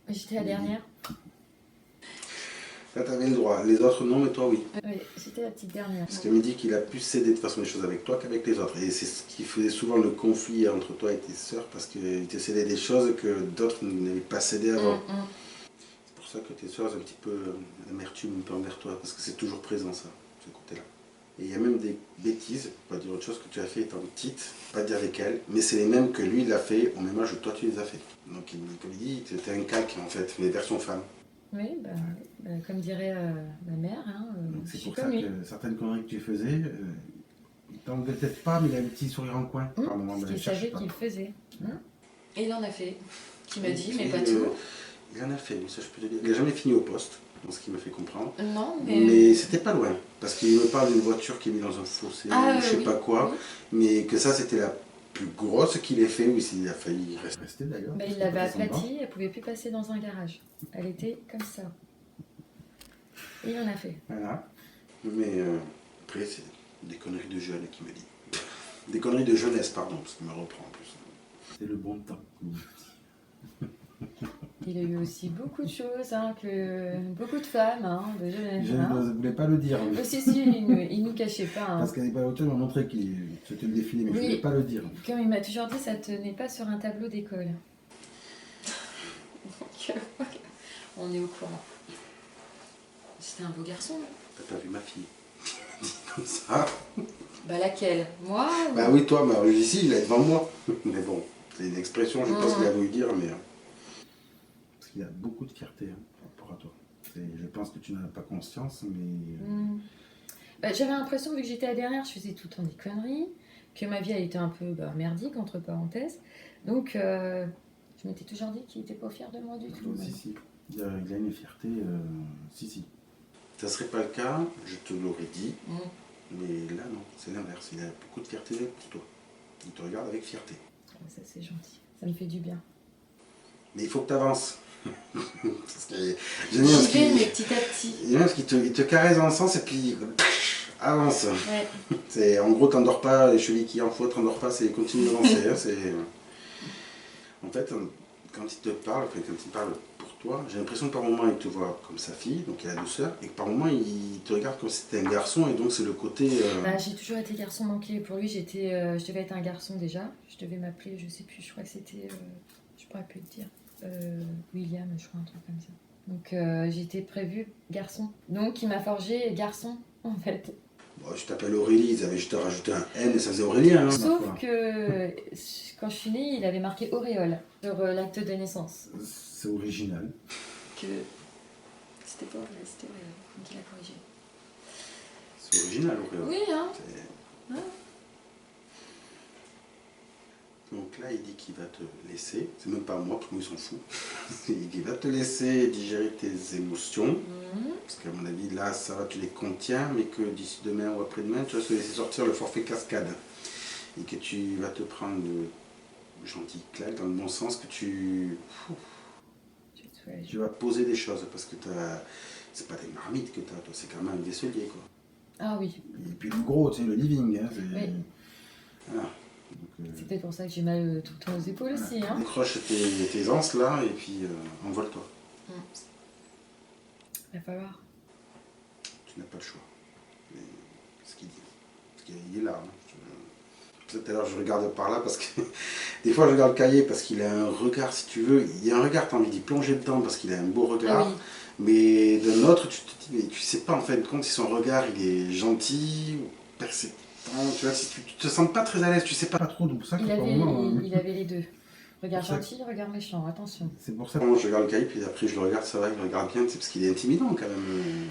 J'étais la dernière. Là, t'avais le droit. Les autres, non, mais toi, oui. Oui, j'étais la petite dernière. Parce qu'elle me dit qu'il a plus cédé de toute façon les choses avec toi qu'avec les autres. Et c'est ce qui faisait souvent le conflit entre toi et tes sœurs, parce qu'il te cédait des choses que d'autres n'avaient pas cédé avant. C'est pour ça que tes sœurs ont un petit peu l'amertume un peu envers toi, parce que c'est toujours présent ça, ce côté-là. Et il y a même des bêtises, pour pas dire autre chose, que tu as fait étant petite, pas dire lesquelles, mais c'est les mêmes que lui il a fait au même âge où toi tu les as fait. Donc comme il dit, c'était un calque en fait, mais version femme. Oui, comme dirait ma mère, hein, Donc je c'est suis pour ça comme lui. que certaines conneries que tu faisais, il t'en voulait peut-être pas, mais il a un petit sourire en coin. Par moment, Parce il qu'il cherche savait pas. qu'il faisait. Et il en a fait. Qui m'a dit, Et mais pas puis, tout. Il en a fait, mais ça je peux te dire. Il n'a jamais fini au poste, dans ce qu'il m'a fait comprendre. Non, Mais c'était pas loin, parce qu'il me parle d'une voiture qui est mise dans un fossé, je sais pas quoi, mais que ça c'était la plus grosse qu'il ait fait, ou s'il a failli rester d'ailleurs. Il l'avait aplatie, elle pouvait plus passer dans un garage. Elle était comme ça. Et il en a fait. Voilà. Mais après, c'est des conneries de jeunes qu'il me dit. Des conneries de jeunesse, pardon, parce qu'il me reprend en plus. C'est le bon temps. Il a eu aussi beaucoup de choses, que beaucoup de femmes, de jeunesse. Je ne voulais pas le dire. Mais... Si, il nous cachait pas. Parce qu'à l'époque, il m'a montré qu'il c'était le défilé, mais je ne voulais pas le dire. Comme il m'a toujours dit, ça tenait pas sur un tableau d'école. Donc, on est au courant. C'était un beau garçon. T'as pas vu ma fille? Comme ça. Laquelle? Moi ou... Bah oui, toi, mais ici, il est devant moi. Mais bon, c'est une expression, je sais pas ce qu'il a voulu dire, mais... Parce qu'il a beaucoup de fierté par rapport à toi. Je pense que tu n'en as pas conscience, mais... J'avais l'impression, vu que j'étais la dernière, je faisais tout le temps des conneries, que ma vie elle était un peu merdique, entre parenthèses. Donc, je m'étais toujours dit qu'il n'était pas fier de moi du tout. Si. Il a une fierté, si. Ça serait pas le cas, je te l'aurais dit, mais là non, c'est l'inverse. Il a beaucoup de fierté pour toi. Il te regarde avec fierté. Ça c'est gentil, ça me fait du bien. Mais il faut que tu avances. J'y vais, mais petit à petit. J'aime bien parce qu'il te caresse dans le sens et puis avance. Ouais. C'est, en gros, t'endors pas, les chevilles qui en faut, t'endors pas, c'est continue d'avancer. En fait, quand il te parle, quand il parle pour toi, j'ai l'impression que par moment il te voit comme sa fille, donc il a deux sœurs, et que par moment il te regarde comme si c'était un garçon, et donc c'est le côté... J'ai toujours été garçon manqué. Pour lui, je devais être un garçon déjà. Je devais m'appeler, je sais plus, je crois que c'était... je pourrais plus te dire. William, je crois, un truc comme ça. Donc j'étais prévue garçon. Donc il m'a forgé garçon, en fait. Bon, je t'appelle Aurélie, ils avaient juste rajouté un N et ça faisait Aurélien. Hein, sauf que quand je suis née, il avait marqué auréole sur l'acte de naissance. C'est original. Que c'était pas auréole, c'était auréole. Donc il a corrigé. C'est original, auréole. Oui, hein. Donc là, il dit qu'il va te laisser, c'est même pas moi, parce que moi, il s'en fout. Il va te laisser digérer tes émotions, parce qu'à mon avis, là, ça va, tu les contiens, mais que d'ici demain ou après-demain, tu vas te laisser sortir le forfait cascade. Et que tu vas te prendre de gentilles claques, dans le bon sens, que tu vas poser des choses, parce que c'est pas des marmites que tu as, toi, c'est quand même un vaisselier, quoi. Ah oui. Et puis le gros, tu sais, le living, hein, oui. Voilà. C'est peut-être pour ça que j'ai mal tout le temps aux épaules aussi. Hein. Décroche tes anses là et puis envole-toi. Il va falloir. Tu n'as pas le choix. Mais ce qu'il dit. Parce qu'il est là. Hein. Tout à l'heure je regarde par là parce que des fois je regarde le cahier parce qu'il a un regard, si tu veux, il y a un regard, tu as envie d'y plonger dedans parce qu'il a un beau regard. Oui. Mais d'un autre, tu te dis, mais tu sais pas en fin de compte si son regard il est gentil ou perceptif. Tu vois, si tu te sens pas très à l'aise, tu sais pas trop, donc pour ça que il avait les deux. Regard gentil, regard méchant, attention. C'est pour ça que je regarde le cahier, puis après je le regarde, ça va, je le regarde bien, c'est parce qu'il est intimidant quand même.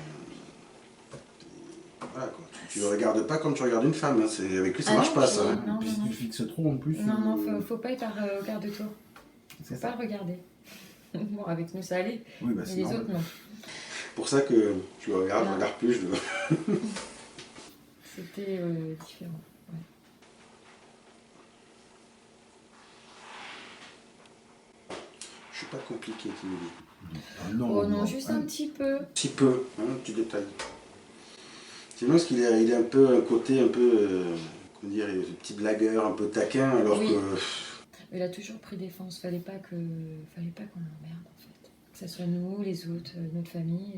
Voilà quoi, tu le regardes pas comme tu regardes une femme, hein. Avec lui ça marche pas ça. Non, puis si tu le fixes trop en plus. Non, faut pas être par regard de tour. Faut pas le regarder. Bon, avec nous ça allait, oui, mais les autres non. Pour ça que je le regarde, je regarde plus, je le... C'était différent. Ouais. Je suis pas compliqué, tu me dis. Ah, non, juste un petit peu. Un petit peu, hein, tu détailles. C'est bien parce qu'il est un peu un côté un peu, comment dire, petit blagueur, un peu taquin, alors que... Il a toujours pris défense, fallait pas qu'on l'emmerde en fait. Que ce soit nous, les autres, notre famille,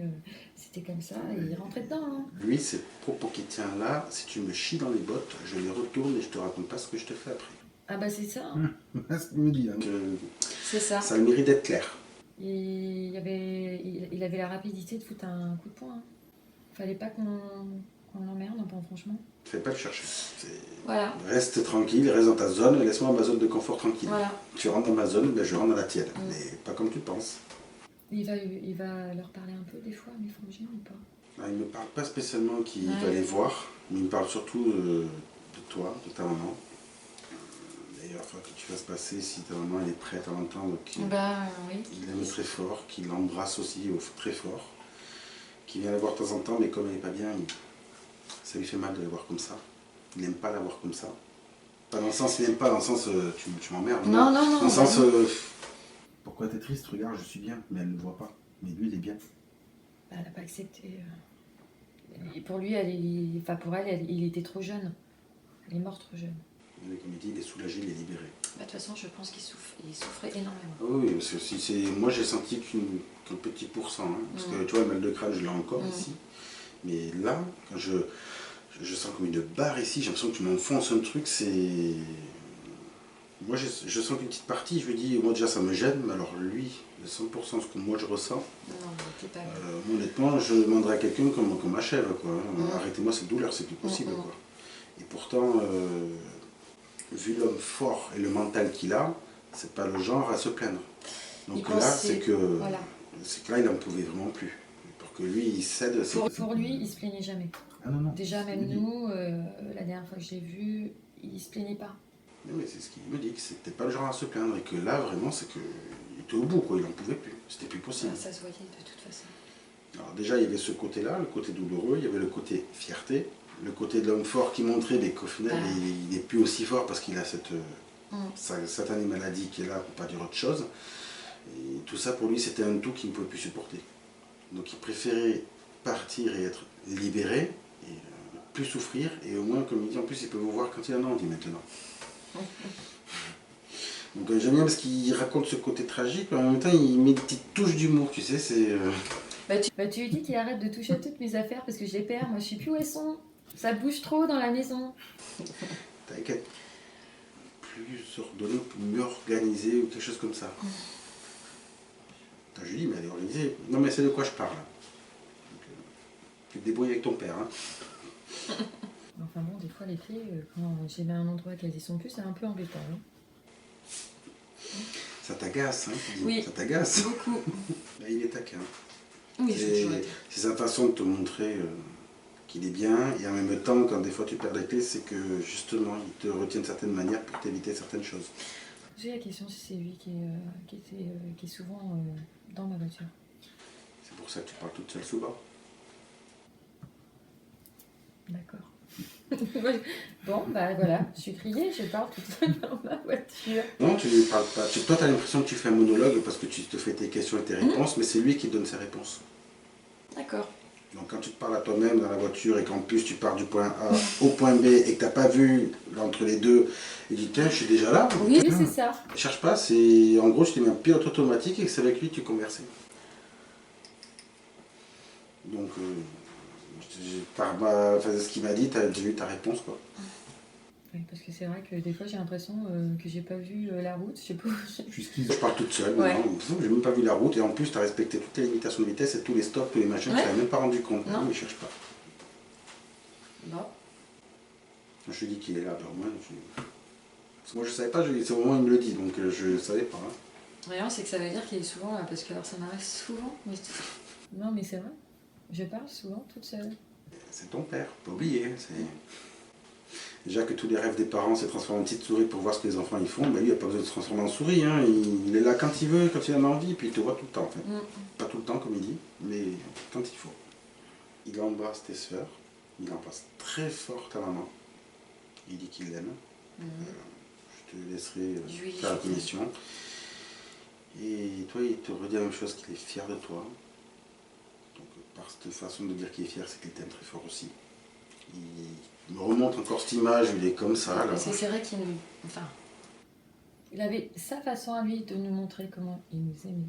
c'était comme ça, et il rentrait dedans. Hein. Lui, ces propos qu'il tient là, si tu me chies dans les bottes, je les retourne et je te raconte pas ce que je te fais après. Ah bah c'est ça. Hein. C'est ce qu'il me dit. Hein. C'est ça. Ça a le mérite d'être clair. Il avait la rapidité de foutre un coup de poing. Hein. Fallait pas qu'on l'emmerde, enfin, franchement. Fais pas le chercher. Voilà. Reste tranquille, reste dans ta zone, laisse-moi ma zone de confort tranquille. Voilà. Tu rentres dans ma zone, ben je rentre dans la tienne. Mais pas comme tu penses. Il va leur parler un peu des fois, mes frangins ou pas? Il ne me parle pas spécialement qu'il va les voir, mais il me parle surtout de toi, de ta maman. D'ailleurs, il faudra que tu fasses passer si ta maman elle est prête à l'entendre qu'il oui. l'aime très fort, qu'il l'embrasse aussi très fort, qu'il vient la voir de temps en temps, mais comme elle n'est pas bien, ça lui fait mal de la voir comme ça. Il n'aime pas la voir comme ça. Pas dans le sens, il n'aime pas dans le sens tu m'emmerdes. Non. Dans le sens pourquoi t'es triste, regarde, je suis bien, mais elle ne le voit pas. Mais lui, il est bien. Bah, elle n'a pas accepté. Et pour lui, pour elle, il était trop jeune. Il est mort trop jeune. Mais comme il dit, il est soulagé, il est libéré. Bah, de toute façon, je pense qu'il souffrait énormément. Oui, parce que moi j'ai senti qu'un petit pourcent. Hein, parce que tu vois, le mal de crâne, je l'ai encore ici. Mais là, quand je sens comme une barre ici, j'ai l'impression que tu m'enfonces un truc, c'est... Moi je sens qu'une petite partie, je lui dis, moi déjà ça me gêne, mais alors lui, de 100% ce que moi je ressens, honnêtement, je demanderais à quelqu'un qu'on m'achève, quoi. Arrêtez-moi cette douleur, c'est plus possible, quoi. Et pourtant, vu l'homme fort et le mental qu'il a, c'est pas le genre à se plaindre. Donc là, c'est que là, il n'en pouvait vraiment plus. Pour que lui, il cède... Pour lui, il se plaignait jamais. Ah non. Déjà, même nous, la dernière fois que je l'ai vu, il se plaignait pas. Mais c'est ce qu'il me dit, que c'était pas le genre à se plaindre. Et que là, vraiment, c'est qu'il était au bout, quoi. Il n'en pouvait plus. C'était plus possible. Ça se voyait de toute façon. Alors déjà, il y avait ce côté-là, le côté douloureux. Il y avait le côté fierté. Le côté de l'homme fort qui montrait qu'au final, il n'est plus aussi fort parce qu'il a cette satanée maladie qui est là pour pas dire autre chose. Et tout ça, pour lui, c'était un tout qu'il ne pouvait plus supporter. Donc il préférait partir et être libéré, et ne plus souffrir, et au moins, comme il dit, en plus, il peut vous voir quand il en a envie maintenant. Donc j'aime bien parce qu'il raconte ce côté tragique, mais en même temps, il met une petite touche d'humour, tu sais, c'est... tu lui dis qu'il arrête de toucher à toutes mes affaires parce que je les perds, moi je sais plus où elles sont. Ça bouge trop dans la maison. T'as qu'à être plus ordonné, mieux organisé ou quelque chose comme ça. Je lui dis, mais elle est organisée. Non, mais c'est de quoi je parle. Donc, tu te débrouilles avec ton père. Hein. Enfin bon, des fois les clés, quand j'ai mis un endroit qu'elles y sont plus, c'est un peu embêtant. Hein. Ça t'agace, hein? Oui. Ça t'agace. Beaucoup. Là, il est taquin. Oui, c'est sa façon de te montrer qu'il est bien, et en même temps, quand des fois tu perds les clés, c'est que justement, il te retient de certaines manières pour t'éviter certaines choses. J'ai la question si c'est lui qui est souvent dans ma voiture. C'est pour ça que tu parles toute seule souvent. D'accord. Bon, bah voilà, je suis criée, je parle toute seule dans ma voiture. Non, tu ne parles pas. Toi, tu as l'impression que tu fais un monologue parce que tu te fais tes questions et tes réponses, mais c'est lui qui donne ses réponses. D'accord. Donc quand tu te parles à toi-même dans la voiture et qu'en plus tu pars du point A au point B et que tu n'as pas vu entre les deux, et tu dis tiens, je suis déjà là. Oui, c'est ça. Cherche pas, c'est en gros je t'ai mis un pilote automatique et que c'est avec lui que tu conversais. Donc ce qu'il m'a dit, tu as eu ta réponse, quoi. Oui, parce que c'est vrai que des fois j'ai l'impression que j'ai pas vu la route, je sais pas. Je parle toute seule, j'ai même pas vu la route et en plus tu as respecté toutes les limitations de vitesse et tous les stops, tous les machins, tu n'avais même pas rendu compte. Non, il cherche pas. Bon. Je lui dis qu'il est là, ben, moi, parce que moi je savais pas, c'est au moment où il me le dit, donc je savais pas. Hein. Rien, c'est que ça veut dire qu'il est souvent là, parce que alors ça m'arrive souvent. Mais... Non mais c'est vrai, je parle souvent toute seule. C'est ton père, pas oublier. Déjà que tous les rêves des parents, c'est transformer en petite souris pour voir ce que les enfants ils font, ben lui il n'a pas besoin de se transformer en souris, hein. Il est là quand il veut, quand il en a envie, puis il te voit tout le temps en fait. Pas tout le temps comme il dit, mais quand il faut. Il embrasse tes soeurs, il embrasse très fort ta maman, il dit qu'il l'aime. Je te laisserai faire la commission. Et toi il te redit la même chose, qu'il est fier de toi. Donc par cette façon de dire qu'il est fier, c'est qu'il t'aime très fort aussi. Il me remonte encore cette image, il est comme ça. Là. C'est vrai qu'il il avait sa façon à lui de nous montrer comment il nous aimait.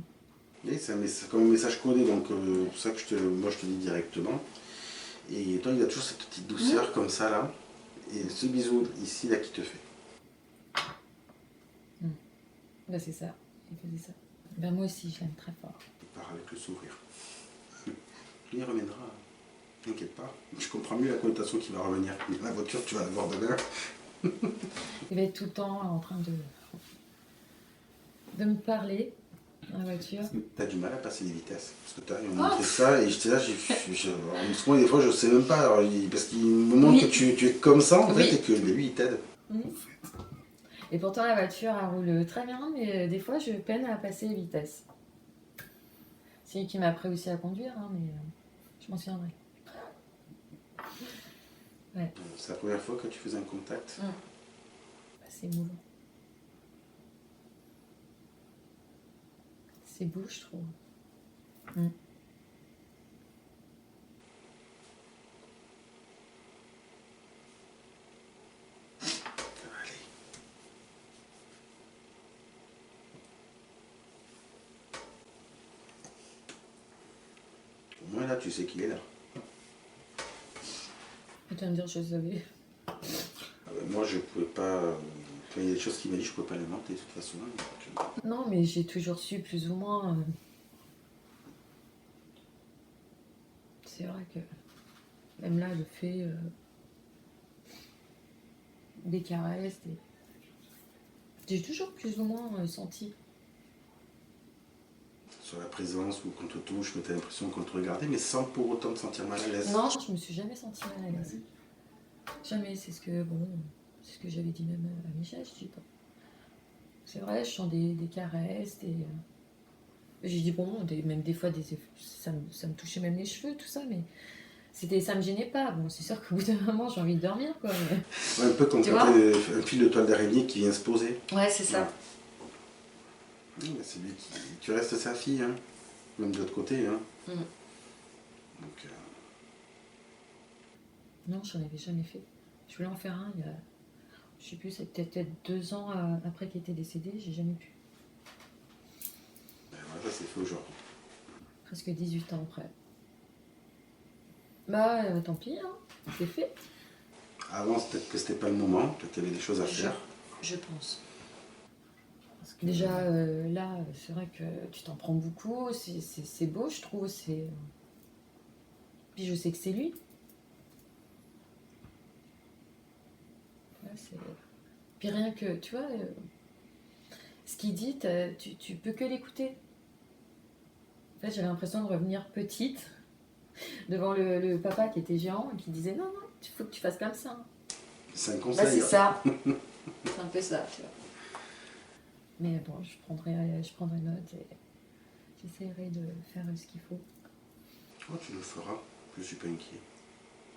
Et c'est comme un message codé, donc c'est pour ça que moi je te dis directement. Et toi, il a toujours cette petite douceur comme ça là. Et ce bisou ici là qui te fait. Bah c'est ça, il faisait ça. Ben moi aussi, je l'aime très fort. Il part avec le sourire. Il reviendra. T'inquiète pas. Je comprends mieux la connotation qui va revenir. Mais la voiture, tu vas la voir demain. Il va être tout le temps en train de me parler dans la voiture. T'as du mal à passer les vitesses. Parce que t'as montré ça et j'étais là, moi, des fois je sais même pas. Alors, parce qu'il me montre que tu es comme ça en fait et que lui il t'aide. Et pourtant la voiture elle roule très bien, mais des fois je peine à passer les vitesses. C'est lui qui m'a appris aussi à conduire, hein, mais je m'en souviendrai. Ouais. C'est la première fois que tu faisais un contact. Bah, c'est émouvant. C'est beau, je trouve. Au moins là, tu sais qu'il est là. Tu vas me dire, je savais. Ah ben, moi, je pouvais pas. Quand il y a des choses qu'il m'a dit, je pouvais pas les inventer de toute façon. Donc, Non, mais j'ai toujours su plus ou moins. C'est vrai que même là, le fait des caresses, j'ai toujours plus ou moins senti. sur la présence ou qu'on te touche, que tu as l'impression qu'on te regardait, mais sans pour autant te sentir mal à l'aise. Non, je me suis jamais sentie mal à l'aise. Jamais, c'est ce que j'avais dit même à Michel, je dis pas. C'est vrai, je sens des caresses, j'ai dit bon, même des fois, ça me touchait même les cheveux, tout ça, mais ça me gênait pas. Bon, c'est sûr qu'au bout d'un moment, j'ai envie de dormir, quoi. Mais... Ouais, un peu comme quand t'as un fil de toile d'araignée qui vient se poser. Ouais, c'est ça. Ouais. C'est lui qui... Tu restes sa fille, hein. Même de l'autre côté. Hein. Donc, non, j'en avais jamais fait. Je voulais en faire un il y a, je sais plus, c'était peut-être 2 ans après qu'il était décédé, j'ai jamais pu. ben voilà, ça s'est fait aujourd'hui. Presque 18 ans après. Bah, tant pis, hein, c'est fait. Avant, peut-être que c'était pas le moment, peut-être qu'il y avait des choses à faire. Je pense. Parce que déjà, là, c'est vrai que tu t'en prends beaucoup, c'est beau, je trouve. Puis je sais que c'est lui. Ouais, puis rien que, tu vois, ce qu'il dit, tu peux que l'écouter. En fait, j'avais l'impression de revenir petite devant le papa qui était géant et qui disait non, il faut que tu fasses comme ça. C'est un conseil. Bah, c'est ça. C'est un peu ça, tu vois. Mais bon, je prendrai note et j'essaierai de faire ce qu'il faut. Oh, tu le feras, je suis pas inquiet.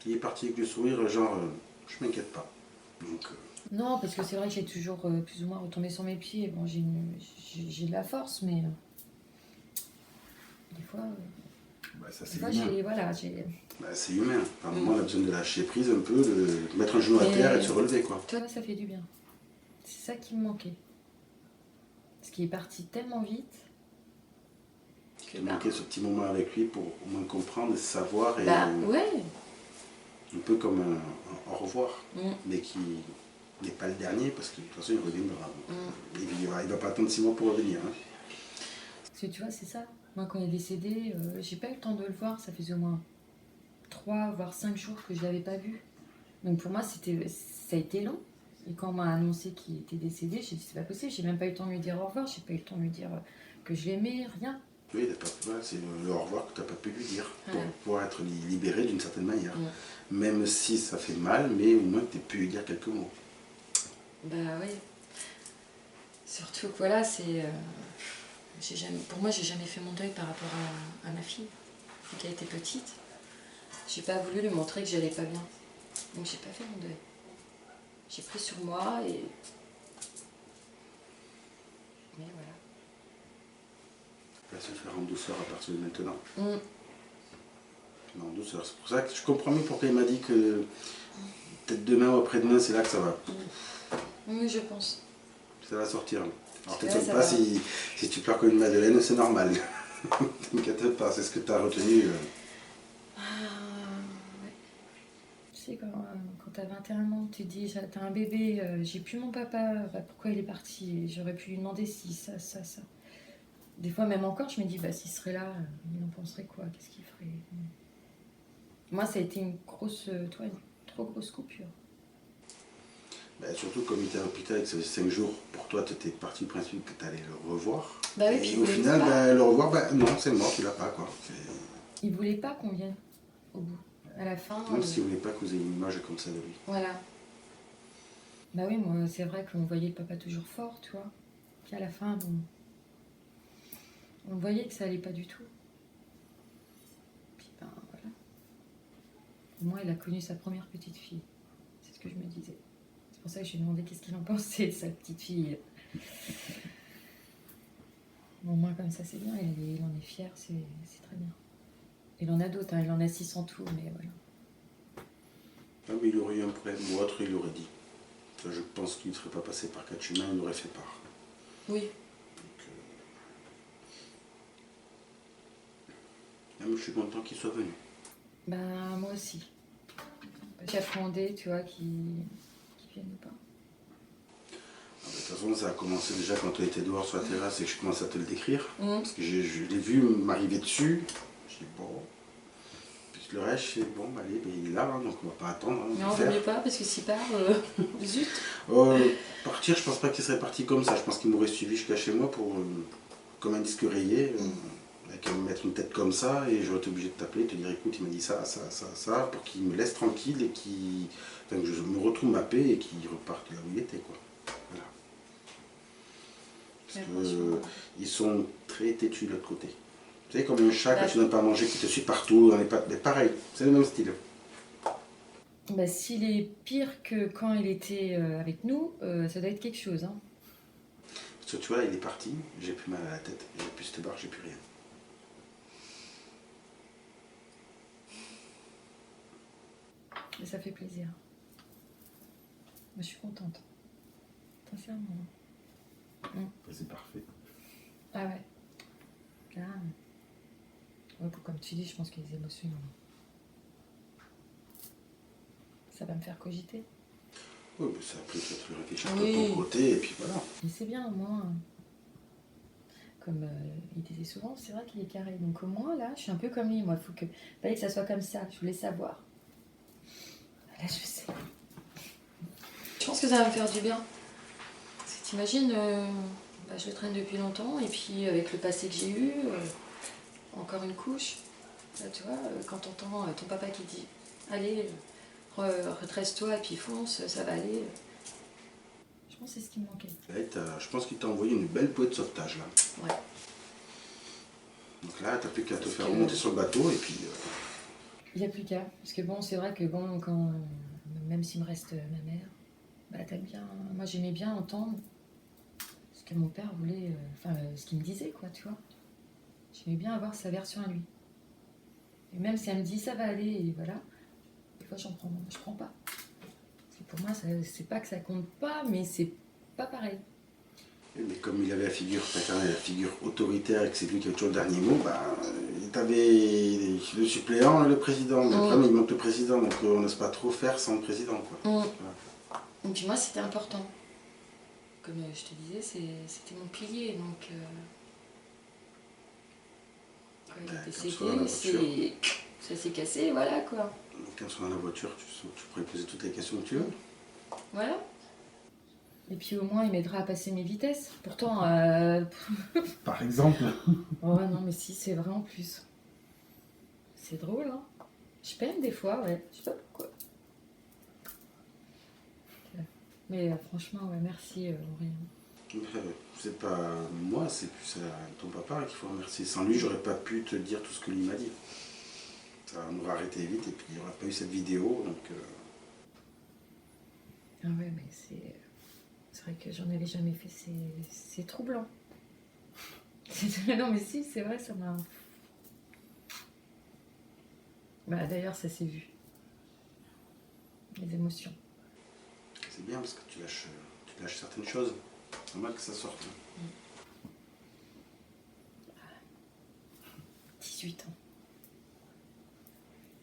Il est parti avec le sourire, genre, je m'inquiète pas. Donc, Non, parce que c'est vrai que j'ai toujours plus ou moins retombé sur mes pieds. Bon, j'ai de la force, mais des fois, bah, ça c'est humain. Bah, c'est humain. Par moment, on a besoin de lâcher prise un peu, de mettre un genou à terre et de se relever, quoi. Toi, ça fait du bien. C'est ça qui me manquait. Parce qu'il est parti tellement vite. Il te manquait ce petit moment avec lui pour au moins comprendre, savoir et ouais. Un peu comme un au revoir, mais qui n'est pas le dernier parce que de toute façon il reviendra. Il va pas attendre 6 mois pour revenir. Hein. Parce que tu vois, c'est ça. Moi, quand il est décédé, j'ai pas eu le temps de le voir. Ça faisait au moins 3 voire 5 jours que je l'avais pas vu. Donc pour moi, ça a été long. Et quand on m'a annoncé qu'il était décédé, j'ai dit c'est pas possible. J'ai même pas eu le temps de lui dire au revoir. J'ai pas eu le temps de lui dire que je l'aimais, rien. Oui, c'est le au revoir que tu n'as pas pu lui dire pour pouvoir être libéré d'une certaine manière. Même si ça fait mal, mais au moins tu as pu lui dire quelques mots. Bah oui. Surtout que voilà, pour moi, j'ai jamais fait mon deuil par rapport à ma fille, qui a été petite. J'ai pas voulu lui montrer que j'allais pas bien. Donc j'ai pas fait mon deuil. J'ai pris sur moi et... Mais voilà. Il va se faire en douceur à partir de maintenant. En douceur. C'est pour ça que je comprends mieux pourquoi il m'a dit que peut-être demain ou après-demain, c'est là que ça va. Oui, je pense. Ça va sortir. Alors tu ne sais pas si tu pleures comme une madeleine, c'est normal. T'inquiète pas, c'est ce que tu as retenu. Ah, ouais. Tu sais, quand t'as 21 ans, tu te dis, t'as un bébé, j'ai plus mon papa, bah, pourquoi il est parti? J'aurais pu lui demander si, ça. Des fois, même encore, je me dis, bah, s'il serait là, il en penserait quoi? Qu'est-ce qu'il ferait? Moi, ça a été une trop grosse coupure. Bah, surtout comme il était à l'hôpital et que ça faisait 5 jours, pour toi, tu étais parti du principe que tu allais le revoir. Bah oui, et puis au final, bah, le revoir, bah, non, c'est mort, tu l'as pas. Quoi. Il voulait pas qu'on vienne au bout. À la fin. Même s'il voulait pas que vous ayez une image comme ça de lui. Voilà. Bah oui, moi, c'est vrai qu'on voyait le papa toujours fort, tu vois. Puis à la fin, bon, on voyait que ça allait pas du tout. Puis ben voilà. Au moins, il a connu sa première petite fille. C'est ce que je me disais. C'est pour ça que je lui ai demandé qu'est-ce qu'il en pensait de sa petite fille. Bon, au moins, comme ça, c'est bien. Il en est fier, c'est très bien. Il en a d'autres, hein. Il en a 6 en tout, mais voilà. Ah, mais il aurait eu un problème ou autre, il l'aurait dit. Ça, je pense qu'il ne serait pas passé par 4 chemins, il l'aurait fait part. Oui. Donc, je suis content qu'il soit venu. Ben, moi aussi. J'appréhendais, tu vois, qu'ils viennent pas. De toute façon, ça a commencé déjà quand tu étais dehors sur la terrasse et que je commençais à te le décrire. Parce que je l'ai vu m'arriver dessus. Je dis bon. Puis le reste, je dis bon, allez, ben, il est là, hein, donc on va pas attendre. Hein, Non, vaut mieux pas, parce que s'il part, zut. Partir, je pense pas qu'il serait parti comme ça. Je pense qu'il m'aurait suivi jusqu'à chez moi pour, comme un disque rayé, avec mettre une tête comme ça, et j'aurais été obligé de t'appeler, te dire écoute, il m'a dit ça, pour qu'il me laisse tranquille et que je me retrouve ma paix et qu'il reparte là où il était, quoi. Voilà. Parce qu'ils sont très têtus de l'autre côté. Tu sais, comme un chat, quand tu ne donnes pas à manger, qui te suit partout, dans les pattes, mais pareil, c'est le même style. Bah, s'il est pire que quand il était avec nous, ça doit être quelque chose. Hein. Parce que tu vois, il est parti, j'ai plus mal à la tête, j'ai plus cette barre, j'ai plus rien. Mais ça fait plaisir. Moi, je suis contente. Sincèrement. C'est parfait. Ah ouais. Là, ouais, comme tu dis, je pense que les émotions, ça va me faire cogiter. Oui, mais ça après, tu réfléchir de ton côté, et puis voilà. Mais c'est bien, au moins. Comme il disait souvent, c'est vrai qu'il est carré. Donc au moins, là, je suis un peu comme lui. Moi, il fallait que ça soit comme ça. Je voulais savoir. Là, je sais. Je pense que ça va me faire du bien. Parce que t'imagines, je le traîne depuis longtemps. Et puis, avec le passé que j'ai eu, encore une couche. Là, tu vois, quand t'entends ton papa qui dit « Allez, redresse-toi et puis fonce, ça va aller. » Je pense que c'est ce qui me manquait. Là, je pense qu'il t'a envoyé une belle bouée de sauvetage, là. Ouais. Donc là, t'as plus qu'à te faire remonter sur le bateau, et puis... Il n'y a plus qu'à. Parce que bon, c'est vrai que bon, quand, même s'il me reste ma mère, bah t'aimes bien. Moi, j'aimais bien entendre ce que mon père voulait, ce qu'il me disait, quoi, tu vois. J'aimais bien avoir sa version à lui. Et même si elle me dit ça va aller, et voilà, des fois je prends pas. Parce que pour moi, c'est pas que ça compte pas, mais c'est pas pareil. Mais comme il avait la figure paternelle, la figure autoritaire, et que c'est lui qui avait toujours le dernier mot, t'avais le suppléant et le président. Mais le problème, il manque le président, donc on n'ose pas trop faire sans le président, quoi. Voilà. Et puis moi, c'était important. Comme je te disais, c'était mon pilier, donc... quand il était séqué, ça s'est cassé, voilà, quoi. Donc quand on est dans la voiture, tu pourrais poser toutes les questions que tu veux. Voilà. Et puis au moins, il m'aidera à passer mes vitesses. Pourtant... Par exemple. Oh non, mais si, c'est vrai en plus. C'est drôle, hein. Je peine des fois, ouais. Je sais pas pourquoi. Mais franchement, ouais, merci, Aurélien. C'est pas moi, c'est plus ton papa qu'il faut remercier. Sans lui, j'aurais pas pu te dire tout ce que lui m'a dit. Ça m'aurait arrêté vite et puis il n'y aurait pas eu cette vidéo, donc... Ah ouais, mais c'est vrai que j'en avais jamais fait, c'est troublant. Non mais si, c'est vrai, ça m'a... Bah d'ailleurs, ça s'est vu. Les émotions. C'est bien parce que tu lâches certaines choses. C'est normal que ça sorte. temps.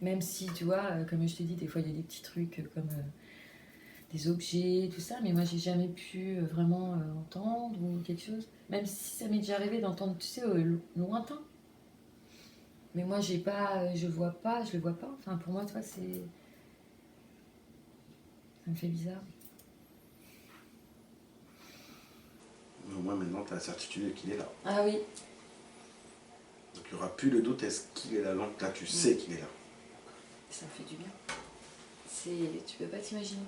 Même si, tu vois, comme je t'ai dit, des fois il y a des petits trucs comme des objets, tout ça, mais moi j'ai jamais pu vraiment entendre ou quelque chose. Même si ça m'est déjà arrivé d'entendre, tu sais, lointain. Mais moi j'ai pas, je le vois pas. Enfin pour moi, toi, ça me fait bizarre. Mais au moins maintenant tu as la certitude qu'il est là. Ah oui. Donc il n'y aura plus le doute, est-ce qu'il est là? Là tu sais qu'il est là. Ça me fait du bien. Tu peux pas t'imaginer.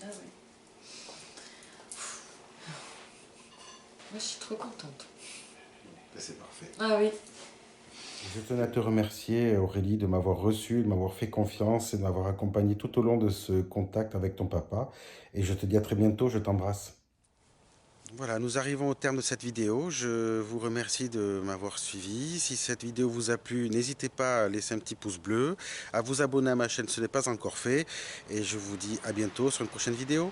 Ah ouais. Moi je suis trop contente. Ben, c'est parfait. Ah oui. Je tenais à te remercier, Aurélie, de m'avoir reçu, de m'avoir fait confiance et de m'avoir accompagné tout au long de ce contact avec ton papa. Et je te dis à très bientôt, je t'embrasse. Voilà, nous arrivons au terme de cette vidéo. Je vous remercie de m'avoir suivi. Si cette vidéo vous a plu, n'hésitez pas à laisser un petit pouce bleu, à vous abonner à ma chaîne, ce n'est pas encore fait. Et je vous dis à bientôt sur une prochaine vidéo.